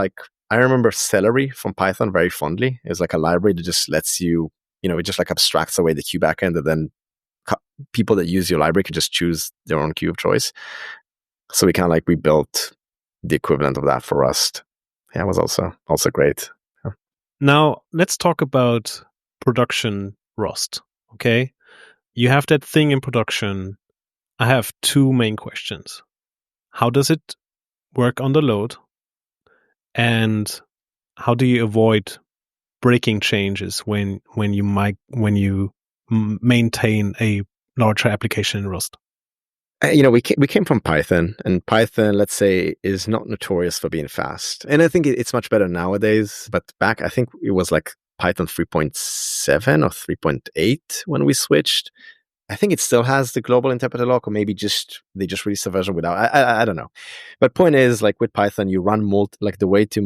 I remember Celery from Python very fondly. It's like a library that just lets you, it just like abstracts away the queue backend, and then people that use your library can just choose their own queue of choice. So we built the equivalent of that for Rust. Yeah, it was also great. Yeah. Now, let's talk about production Rust, okay? You have that thing in production. I have two main questions. How does it work under load? And how do you avoid breaking changes when you maintain a larger application in Rust? We came from Python, and Python, let's say, is not notorious for being fast. And I think it's much better nowadays. But back, I think it was like Python 3.7 or 3.8 when we switched. I think it still has the global interpreter lock, or maybe they just released a version without. I don't know. But point is, like with Python, you run the way to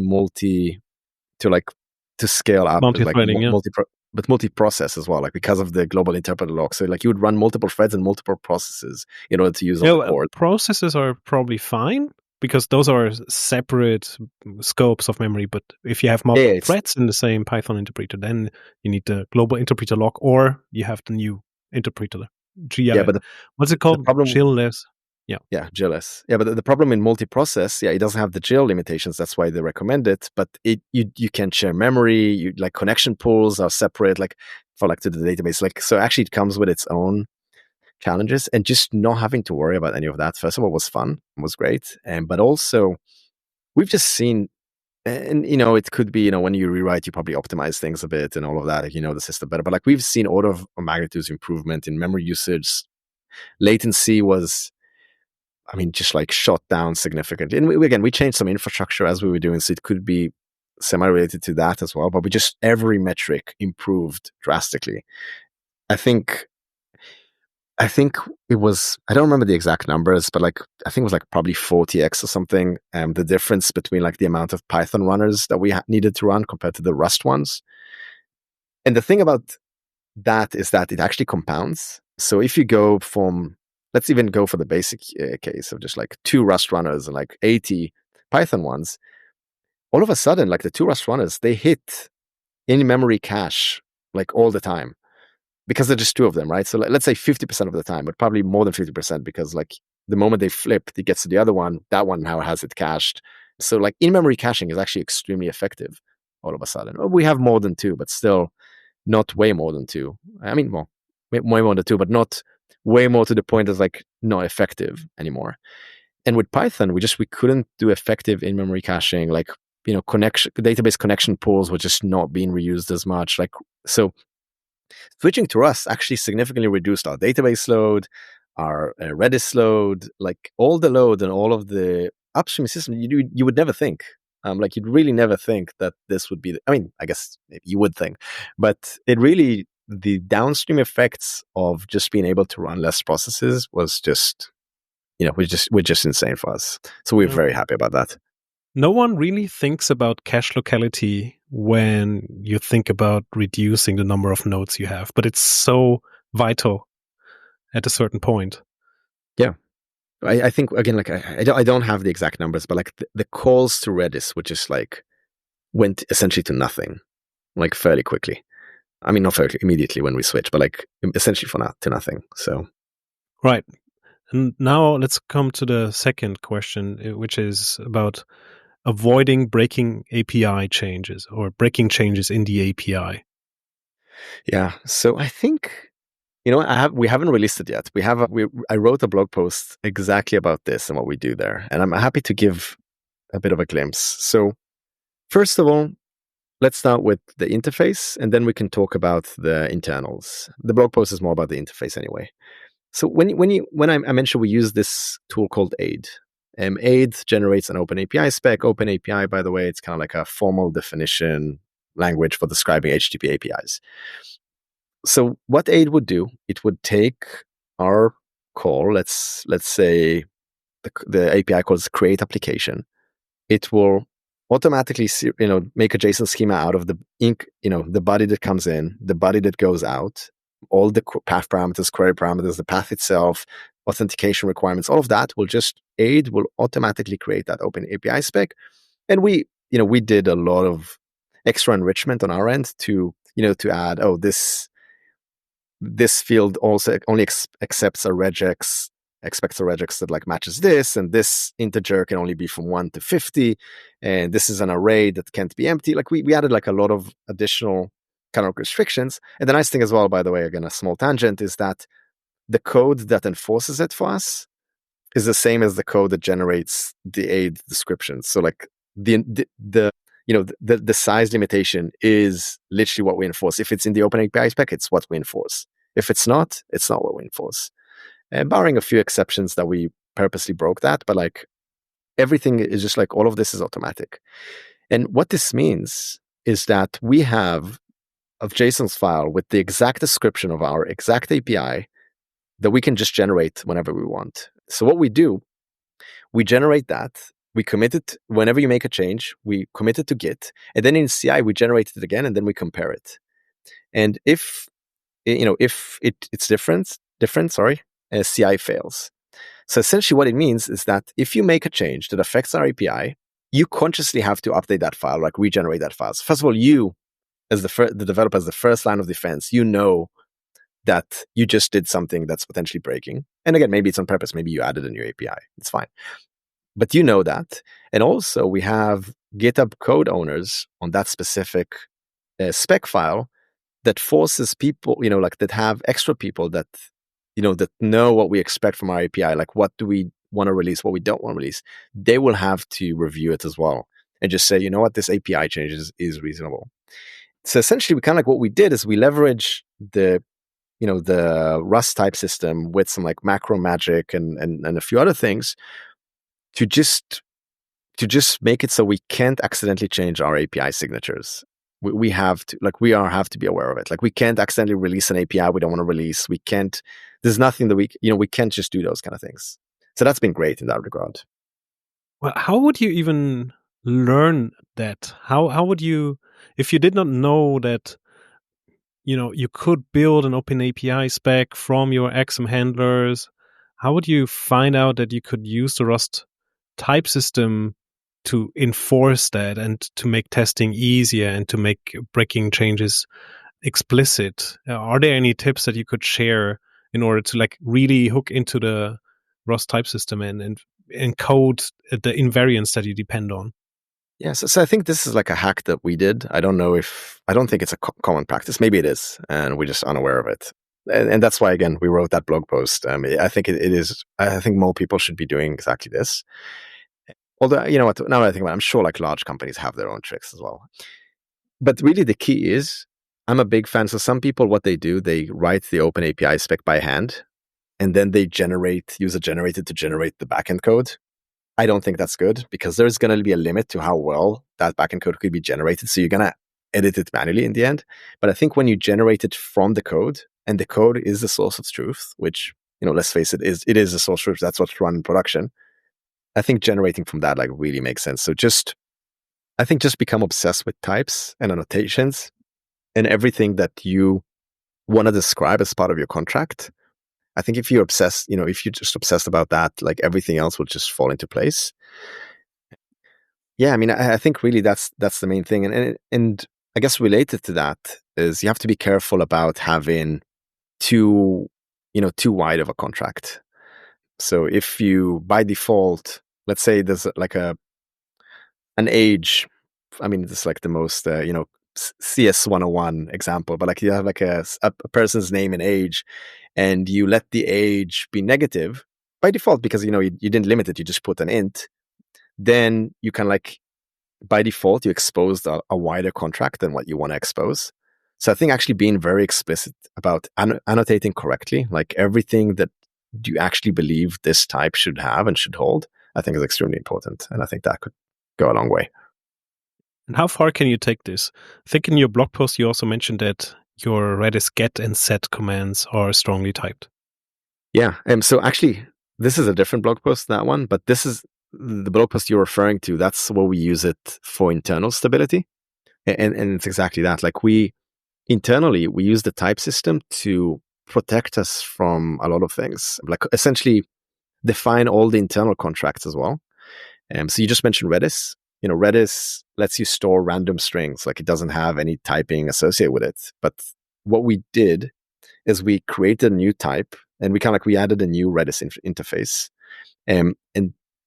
scale up is like Multi-threading, but multi-process as well, like because of the global interpreter lock. So like you would run multiple threads and multiple processes in order to use all the core. Processes are probably fine because those are separate scopes of memory. But if you have multiple threads in the same Python interpreter, then you need the global interpreter lock, or you have the new interpreter. But what's it called? GLS. Yeah, GLS. Yeah, but the problem in multi-process, it doesn't have the GL limitations. That's why they recommend it. But you can't share memory. You like connection pools are separate, like to the database. Like so, actually, it comes with its own challenges, and just not having to worry about any of that. First of all, was fun. It was great, but also we've just seen. And it could be when you rewrite, you probably optimize things a bit and all of that. The system better. But like we've seen order of magnitude improvement in memory usage. Latency was, just like shot down significantly. And we changed some infrastructure as we were doing, so it could be semi-related to that as well. But every metric improved drastically. I think it was, I don't remember the exact numbers, but like I think it was like probably 40x or something. The difference between like the amount of Python runners that we needed to run compared to the Rust ones. And the thing about that is that it actually compounds. So if you go from, let's even go for the basic case of just like 2 Rust runners and like 80 Python ones, all of a sudden, like the 2 Rust runners, they hit in-memory cache like all the time because they're just 2 of them, right? So let's say 50% of the time, but probably more than 50% because like the moment they flip, it gets to the other one, that one now has it cached. So like in-memory caching is actually extremely effective all of a sudden. We have more than 2, but still not way more than 2. Well, way more than 2, but not way more to the point as like not effective anymore. And with Python, we couldn't do effective in-memory caching. Like, database connection pools were just not being reused as much. Like, so switching to Rust actually significantly reduced our database load, our Redis load, like all the load and all of the upstream system. You would never think. Like you'd really never think that this would be. I guess you would think, but it really, the downstream effects of just being able to run less processes was just, we're just insane for us. So we're very happy about that. No one really thinks about cache locality when you think about reducing the number of nodes you have, but it's so vital at a certain point. Yeah. I think, again, like I don't have the exact numbers, but like the calls to Redis, which is like went essentially to nothing, like fairly quickly. Not fairly immediately when we switched, but like essentially to nothing. So, right. And now let's come to the second question, which is about avoiding breaking API changes or breaking changes in the API. Yeah. So I think, we haven't released it yet. I wrote a blog post exactly about this and what we do there. And I'm happy to give a bit of a glimpse. So first of all, let's start with the interface, and then we can talk about the internals. The blog post is more about the interface anyway. So when I mentioned we use this tool called Aid. Aid generates an open API spec. Open API, by the way, it's kind of like a formal definition language for describing HTTP APIs. So what Aid would do, it would take our call, let's say the API call is create application. It will automatically, make a JSON schema out of the the body that comes in, the body that goes out, all the path parameters, query parameters, the path itself, authentication requirements, all of that Aid will automatically create that open API spec. And we we did a lot of extra enrichment on our end to add, this field also only accepts a regex, expects a regex that like matches this, and this integer can only be from 1 to 50, and this is an array that can't be empty. Like we added like a lot of additional kind of restrictions. And the nice thing as well, by the way, again, a small tangent, is that the code that enforces it for us is the same as the code that generates the aid descriptions. So like the size limitation is literally what we enforce. If it's in the open API spec, it's what we enforce. If it's not what we enforce. And barring a few exceptions that we purposely broke that, but like everything is just like all of this is automatic. And what this means is that we have a JSON's file with the exact description of our exact API that we can just generate whenever we want. So what we do, we generate that, we commit it whenever you make a change, we commit it to Git, and then in CI we generate it again, and then we compare it. And if it's different, CI fails. So essentially what it means is that if you make a change that affects our API, you consciously have to update that file, like regenerate that file. So first of all, you, as the developer, as the first line of defense, you know that you just did something that's potentially breaking. And again, maybe it's on purpose. Maybe you added a new API. It's fine. But you know that. And also we have GitHub code owners on that specific spec file that forces people, that have extra people that, that know what we expect from our API. Like what do we want to release, what we don't want to release. They will have to review it as well and just say, you know what, this API change is reasonable. So essentially we kind of like what we did is we leverage the Rust type system with some like macro magic and a few other things to just make it so we can't accidentally change our API signatures. We have to be aware of it. Like we can't accidentally release an API we don't want to release. We can't, there's nothing that we can't just do those kind of things. So that's been great in that regard. Well, how would you even learn that? How would you, if you did not know that, you could build an open API spec from your XM handlers, how would you find out that you could use the Rust type system to enforce that and to make testing easier and to make breaking changes explicit? Are there any tips that you could share in order to like really hook into the Rust type system and encode the invariants that you depend on? Yeah, so I think this is like a hack that we did. I don't think it's a common practice. Maybe it is, and we're just unaware of it. And that's why, again, we wrote that blog post. I think it is. I think more people should be doing exactly this. Although, you know what, now that I think about it, I'm sure like large companies have their own tricks as well. But really the key is, I'm a big fan. So some people, what they do, they write the open API spec by hand, and then they user generated to generate the backend code. I don't think that's good because there's going to be a limit to how well that backend code could be generated. So you're going to edit it manually in the end. But I think when you generate it from the code, and the code is the source of truth, which, let's face it, it is the source of truth. That's what's run in production. I think generating from that like really makes sense. So just become obsessed with types and annotations and everything that you want to describe as part of your contract. I think if you're obsessed, if you're just obsessed about that, like everything else will just fall into place. Yeah, I mean, I think really that's the main thing. And I guess related to that is you have to be careful about having too wide of a contract. So if you, by default, let's say there's like an age, I mean, it's like the most, CS 101 example, but like you have like a person's name and age, and you let the age be negative by default because, you didn't limit it, you just put an int, then you can like, by default, you exposed a wider contract than what you want to expose. So I think actually being very explicit about annotating correctly, like everything that you actually believe this type should have and should hold, I think is extremely important. And I think that could go a long way. And how far can you take this? I think in your blog post, you also mentioned that your Redis get and set commands are strongly typed. Yeah. So actually, this is a different blog post, that one, but this is the blog post you're referring to. That's where we use it for internal stability. And it's exactly that. Like internally, we use the type system to protect us from a lot of things, like essentially define all the internal contracts as well. So you just mentioned Redis. Redis lets you store random strings, like it doesn't have any typing associated with it. But what we did is we created a new type, and we added a new Redis interface. And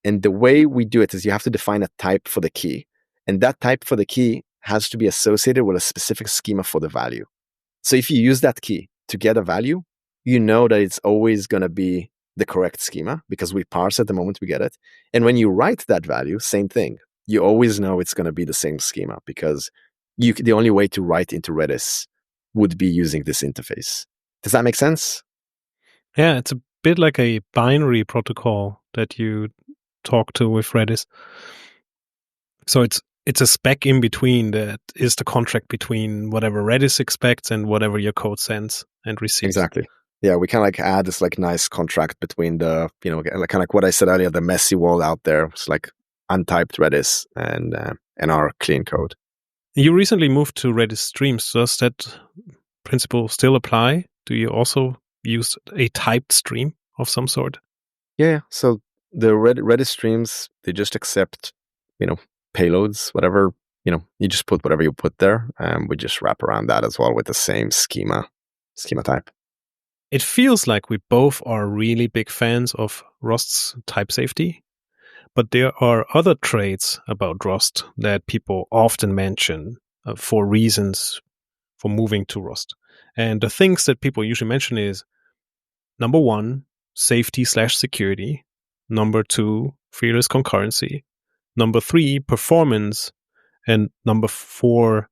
the way we do it is you have to define a type for the key, and that type for the key has to be associated with a specific schema for the value. So if you use that key to get a value, you know that it's always going to be the correct schema because we parse it the moment we get it. And when you write that value, same thing. You always know it's going to be the same schema because the only way to write into Redis would be using this interface. Does that make sense? Yeah, it's a bit like a binary protocol that you talk to with Redis. So it's a spec in between that is the contract between whatever Redis expects and whatever your code sends and receives. Exactly. Yeah, we can add this nice contract between the, kind of like what I said earlier, the messy wall out there. It's like untyped Redis and our clean code. You recently moved to Redis streams. Does that principle still apply? Do you also use a typed stream of some sort? Yeah. So the Redis streams, they just accept, payloads, whatever, you just put whatever you put there. And we just wrap around that as well with the same schema type. It feels like we both are really big fans of Rust's type safety, but there are other traits about Rust that people often mention for reasons for moving to Rust. And the things that people usually mention is, number 1, safety/security. Number 2, fearless concurrency. Number 3, performance. And number 4,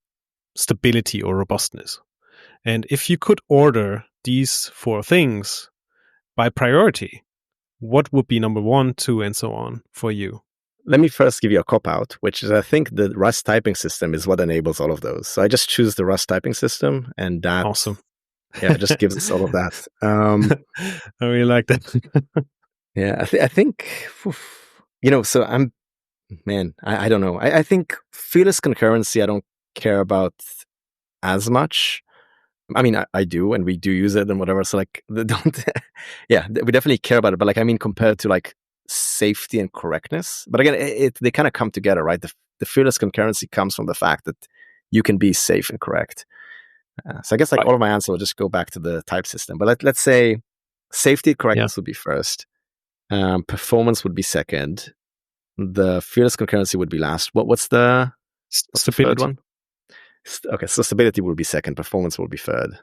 stability or robustness. And if you could order these 4 things by priority, what would be number 1, 2, and so on for you? Let me first give you a cop-out, which is I think the Rust typing system is what enables all of those. So I just choose the Rust typing system, and that awesome. Yeah, it just gives us all of that. I really like that. Yeah, I think, so I don't know. I think fearless concurrency I don't care about as much. I mean, I do, and we do use it and whatever. So don't, yeah, we definitely care about it. But compared to safety and correctness. But again, they kind of come together, right? The fearless concurrency comes from the fact that you can be safe and correct. So I guess all of my answer will just go back to the type system. But let's say safety correctness would be first. Performance would be second. The fearless concurrency would be last. What's the third one? Okay, so stability will be second. Performance will be third.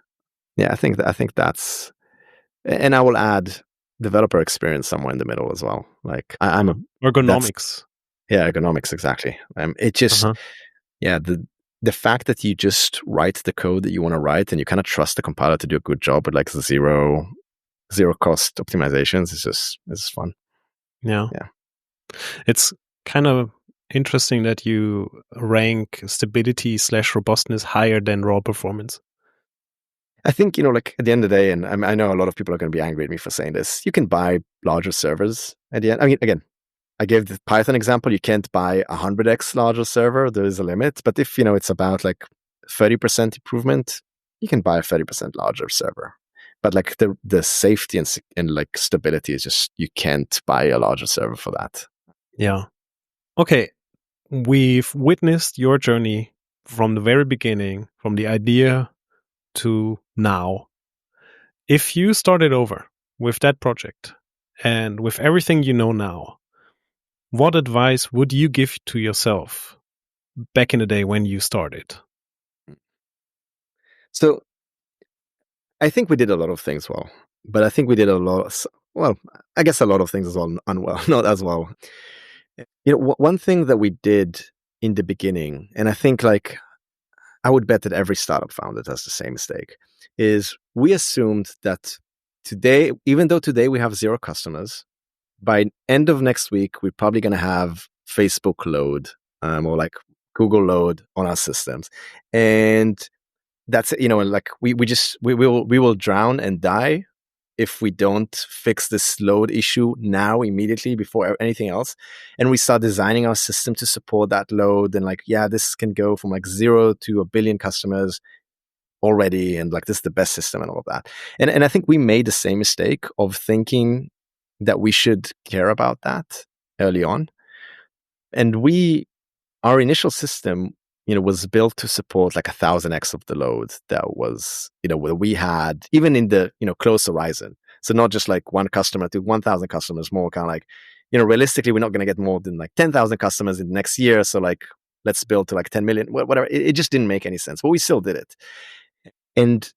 Yeah, I think that's, and I will add developer experience somewhere in the middle as well. I'm a ergonomics. Yeah, ergonomics, exactly. It just the fact that you just write the code that you want to write and you kind of trust the compiler to do a good job with zero cost optimizations is fun. Yeah. It's kind of interesting that you rank stability/robustness higher than raw performance. I think, at the end of the day, and I know a lot of people are going to be angry at me for saying this, you can buy larger servers at the end. I mean, again, I gave the Python example. You can't buy 100x larger server. There is a limit. But if, it's about 30% improvement, you can buy a 30% larger server. But the safety and stability is just, you can't buy a larger server for that. Yeah. Okay. We've witnessed your journey from the very beginning, from the idea to now. If you started over with that project and with everything you know now, what advice would you give to yourself back in the day when you started? So I think we did a lot of things well, but I think we did I guess a lot of things as well unwell, not as well. One thing that we did in the beginning, and I think I would bet that every startup founder does the same mistake, is we assumed that today, even though today we have 0 customers, by end of next week, we're probably going to have Facebook load or Google load on our systems. And that's it, we will drown and die if we don't fix this load issue now immediately before anything else. And we start designing our system to support that load. And this can go from 0 to 1 billion customers already. And this is the best system and all of that. And I think we made the same mistake of thinking that we should care about that early on. And we our initial system, was built to support like 1,000x of the load that was, we had even in the, close horizon. So not just like one customer to 1,000 customers, more kind of like, realistically, we're not going to get more than like 10,000 customers in the next year. So like, let's build to like 10 million, whatever. It just didn't make any sense, but we still did it. And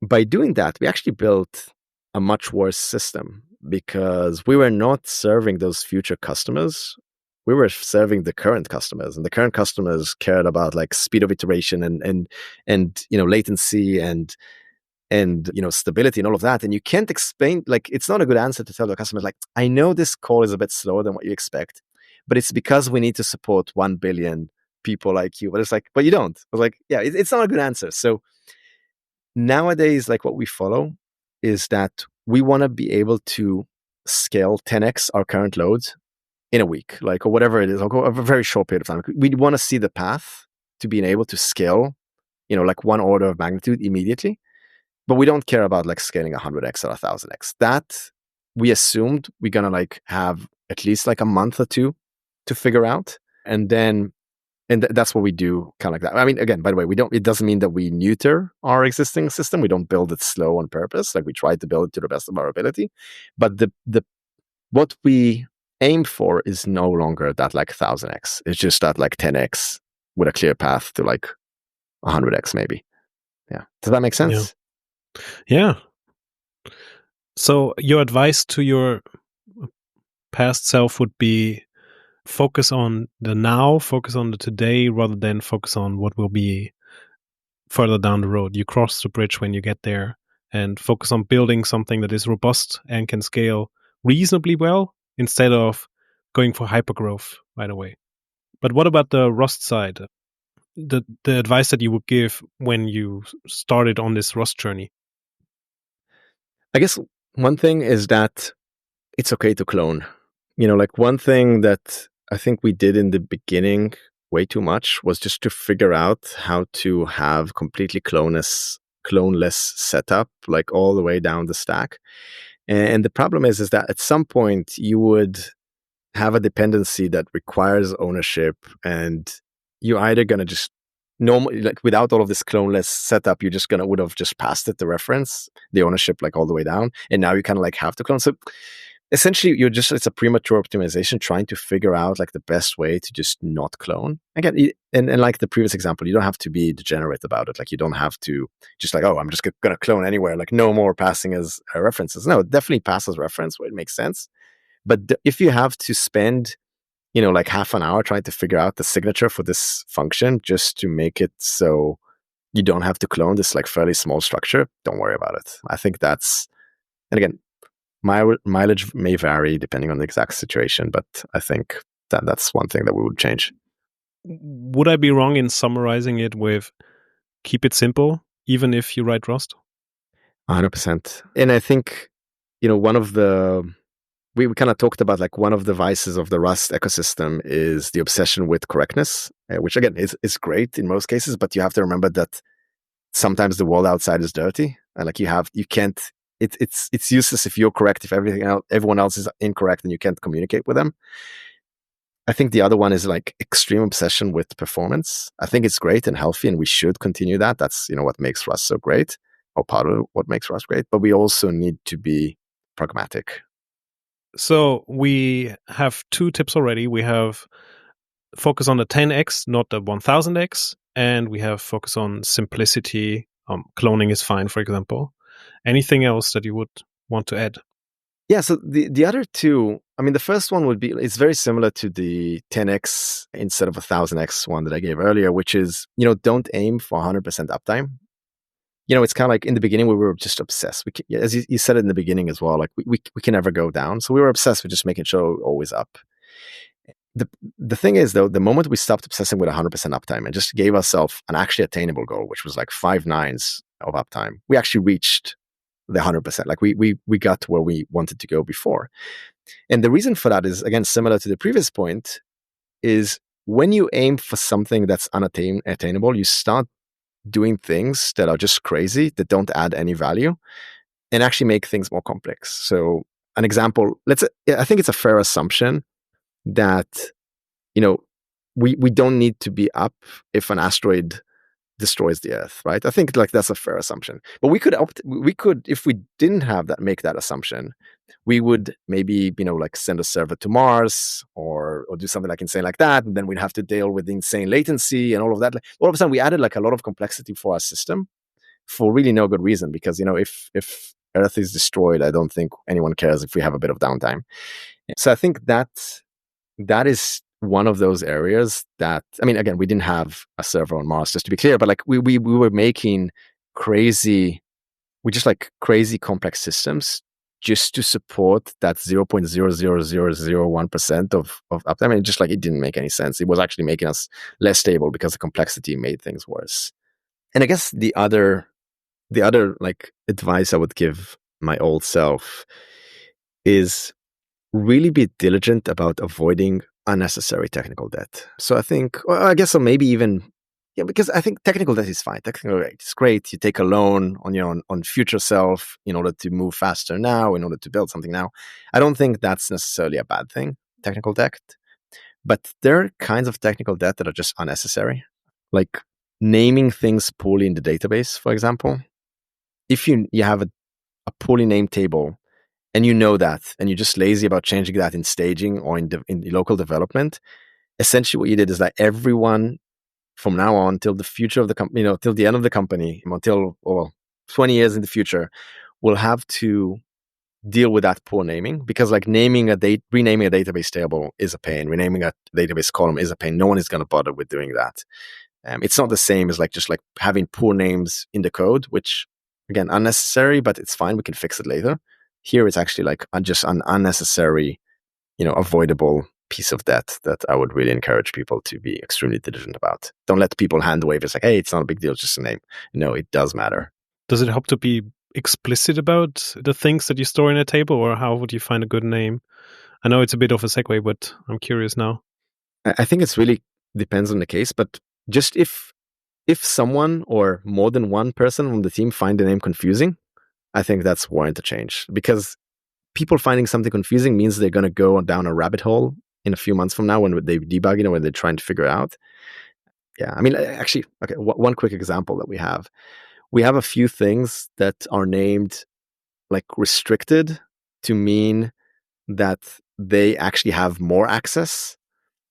by doing that, we actually built a much worse system because we were not serving those future customers. We were serving the current customers, and the current customers cared about like speed of iteration and latency and stability and all of that. And you can't explain, like, it's not a good answer to tell the customers like, I know this call is a bit slower than what you expect, but it's because we need to support 1 billion people like you. But it's like, but you don't. I was like, yeah, it's not a good answer. So nowadays, like, what we follow is that we want to be able to scale 10x our current loads in a week, like, or whatever it is, or a very short period of time. We want to see the path to being able to scale, like one order of magnitude immediately. But we don't care about like scaling 100x or 1,000x. That we assumed we're going to like have at least like a month or two to figure out. And then that's what we do, kind of like that. I mean, again, by the way, it doesn't mean that we neuter our existing system. We don't build it slow on purpose. Like, we try to build it to the best of our ability. But the what we aim for is no longer that like 1,000x. It's just that like 10x with a clear path to like 100x maybe. Yeah. Does that make sense? Yeah. So your advice to your past self would be focus on the now, focus on the today, rather than focus on what will be further down the road. You cross the bridge when you get there, and focus on building something that is robust and can scale reasonably well instead of going for hypergrowth right away. But what about the Rust side? The advice that you would give when you started on this Rust journey? I guess one thing is that it's okay to clone. Like, one thing that I think we did in the beginning way too much was just to figure out how to have completely cloneless setup, like all the way down the stack. And the problem is that at some point you would have a dependency that requires ownership, and you're either going to just normally, like, without all of this cloneless setup, you're just would have just passed it the reference, the ownership, like all the way down. And now you kind of like have to clone. So essentially, it's a premature optimization trying to figure out like the best way to just not clone. Again, and like the previous example, you don't have to be degenerate about it. Like, you don't have to just like, oh, I'm just going to clone anywhere. Like, no more passing as references. No, definitely pass as reference where it makes sense. But if you have to spend, like half an hour trying to figure out the signature for this function just to make it so you don't have to clone this like fairly small structure, don't worry about it. I think that's, and again, mileage may vary depending on the exact situation, but I think that's one thing that we would change. Would I be wrong in summarizing it with keep it simple, even if you write Rust? 100%. And I think, one of the, we kind of talked about like one of the vices of the Rust ecosystem is the obsession with correctness, which again is great in most cases, but you have to remember that sometimes the world outside is dirty, and like you can't. It's useless if you're correct if everyone else is incorrect and you can't communicate with them. I think the other one is like extreme obsession with performance. I think it's great and healthy, and we should continue that. That's what makes Rust so great, or part of what makes Rust great. But we also need to be pragmatic. So we have two tips already. We have focus on the 10x, not the 1000x, and we have focus on simplicity. Cloning is fine, for example. Anything else that you would want to add? Yeah, so the other two, I mean, the first one would be, it's very similar to the 10x instead of 1000x one that I gave earlier, which is, don't aim for 100% uptime. It's kind of like in the beginning we were just obsessed. As you said it in the beginning as well, like we can never go down. So we were obsessed with just making sure we're always up. The thing is, though, the moment we stopped obsessing with 100% uptime and just gave ourselves an actually attainable goal, which was like 5 nines of uptime, we actually reached the 100%. Like we got to where we wanted to go before. And the reason for that is, again, similar to the previous point, is when you aim for something that's unattainable, you start doing things that are just crazy, that don't add any value, and actually make things more complex. So an example, I think it's a fair assumption that, we don't need to be up if an asteroid destroys the Earth, right? I think like that's a fair assumption. But we could if we didn't have that, make that assumption, we would maybe, like send a server to Mars or do something like insane like that. And then we'd have to deal with insane latency and all of that. Like, all of a sudden we added like a lot of complexity for our system for really no good reason, because, if Earth is destroyed, I don't think anyone cares if we have a bit of downtime. So I think that is one of those areas that, again, we didn't have a server on Mars, just to be clear, but like we were making crazy complex systems just to support that 0.00001% of uptime. Just like it didn't make any sense. It was actually making us less stable because the complexity made things worse. And I guess the other like advice I would give my old self is really be diligent about avoiding unnecessary technical debt. So I think, because I think technical debt is fine. Technical debt is great. You take a loan on your on future self in order to move faster now, in order to build something now. I don't think that's necessarily a bad thing, technical debt. But there are kinds of technical debt that are just unnecessary, like naming things poorly in the database, for example. If you have a poorly named table, and you know that, and you're just lazy about changing that in staging or in local development, essentially what you did is that everyone from now on till the future of the company, till the end of the company, until 20 years in the future, will have to deal with that poor naming, because like renaming a database table is a pain. Renaming a database column is a pain. No one is going to bother with doing that. It's not the same as just having poor names in the code, which again, unnecessary, but it's fine. We can fix it later. Here, it's actually just an unnecessary, avoidable piece of debt that I would really encourage people to be extremely diligent about. Don't let people hand wave. It's like, hey, it's not a big deal, it's just a name. No, it does matter. Does it help to be explicit about the things that you store in a table, or how would you find a good name? I know it's a bit of a segue, but I'm curious now. I think it's really depends on the case, but just if someone or more than one person on the team find the name confusing, I think that's warranted change, because people finding something confusing means they're going to go down a rabbit hole in a few months from now when they debug it, when they're trying to figure it out. Yeah, actually, okay, one quick example that we have a few things that are named like restricted to mean that they actually have more access,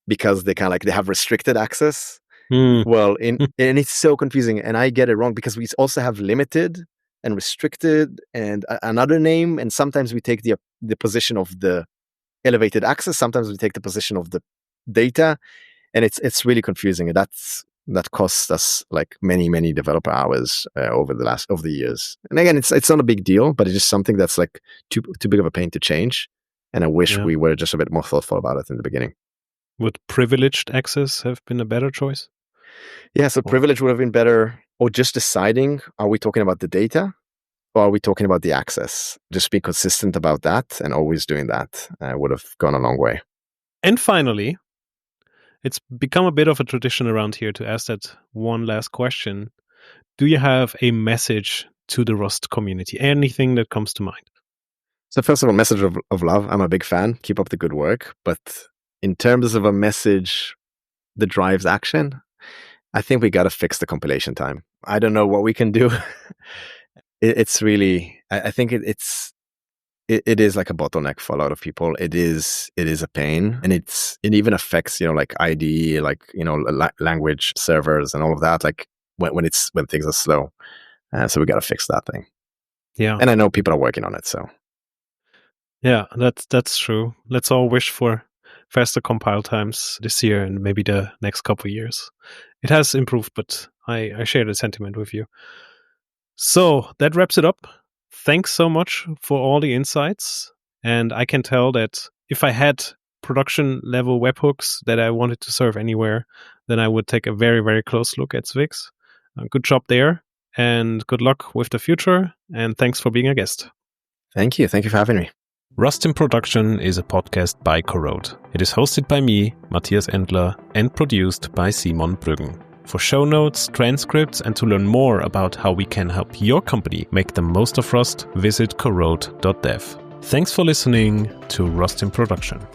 because they have restricted access. Well, and it's so confusing, and I get it wrong, because we also have limited and restricted and another name, and sometimes we take the position of the elevated access, sometimes we take the position of the data, and it's really confusing, and that costs us like many developer hours over the years. And again, it's not a big deal, but it's just something that's like too big of a pain to change, and I wish we were just a bit more thoughtful about it in the beginning. Would privileged access have been a better choice? Yeah, so privilege would have been better, or just deciding, are we talking about the data or are we talking about the access? Just be consistent about that, and always doing that would have gone a long way. And finally, it's become a bit of a tradition around here to ask that one last question. Do you have a message to the Rust community? Anything that comes to mind? So first of all, message of love. I'm a big fan. Keep up the good work. But in terms of a message that drives action, I think we got to fix the compilation time. I don't know what we can do. It's really, I think it is like a bottleneck for a lot of people. It is a pain, and it even affects, like IDE, language servers and all of that. Like when things are slow. So we got to fix that thing. Yeah. And I know people are working on it. So. Yeah, that's true. Let's all wish for faster compile times this year and maybe the next couple of years. It has improved, but I share the sentiment with you. So that wraps it up. Thanks so much for all the insights. And I can tell that if I had production level webhooks that I wanted to serve anywhere, then I would take a very, very close look at Svix. Good job there, and good luck with the future. And thanks for being a guest. Thank you. Thank you for having me. Rust in Production is a podcast by Corrode. It is hosted by me, Matthias Endler, and produced by Simon Brüggen. For show notes, transcripts, and to learn more about how we can help your company make the most of Rust, visit corrode.dev. Thanks for listening to Rust in Production.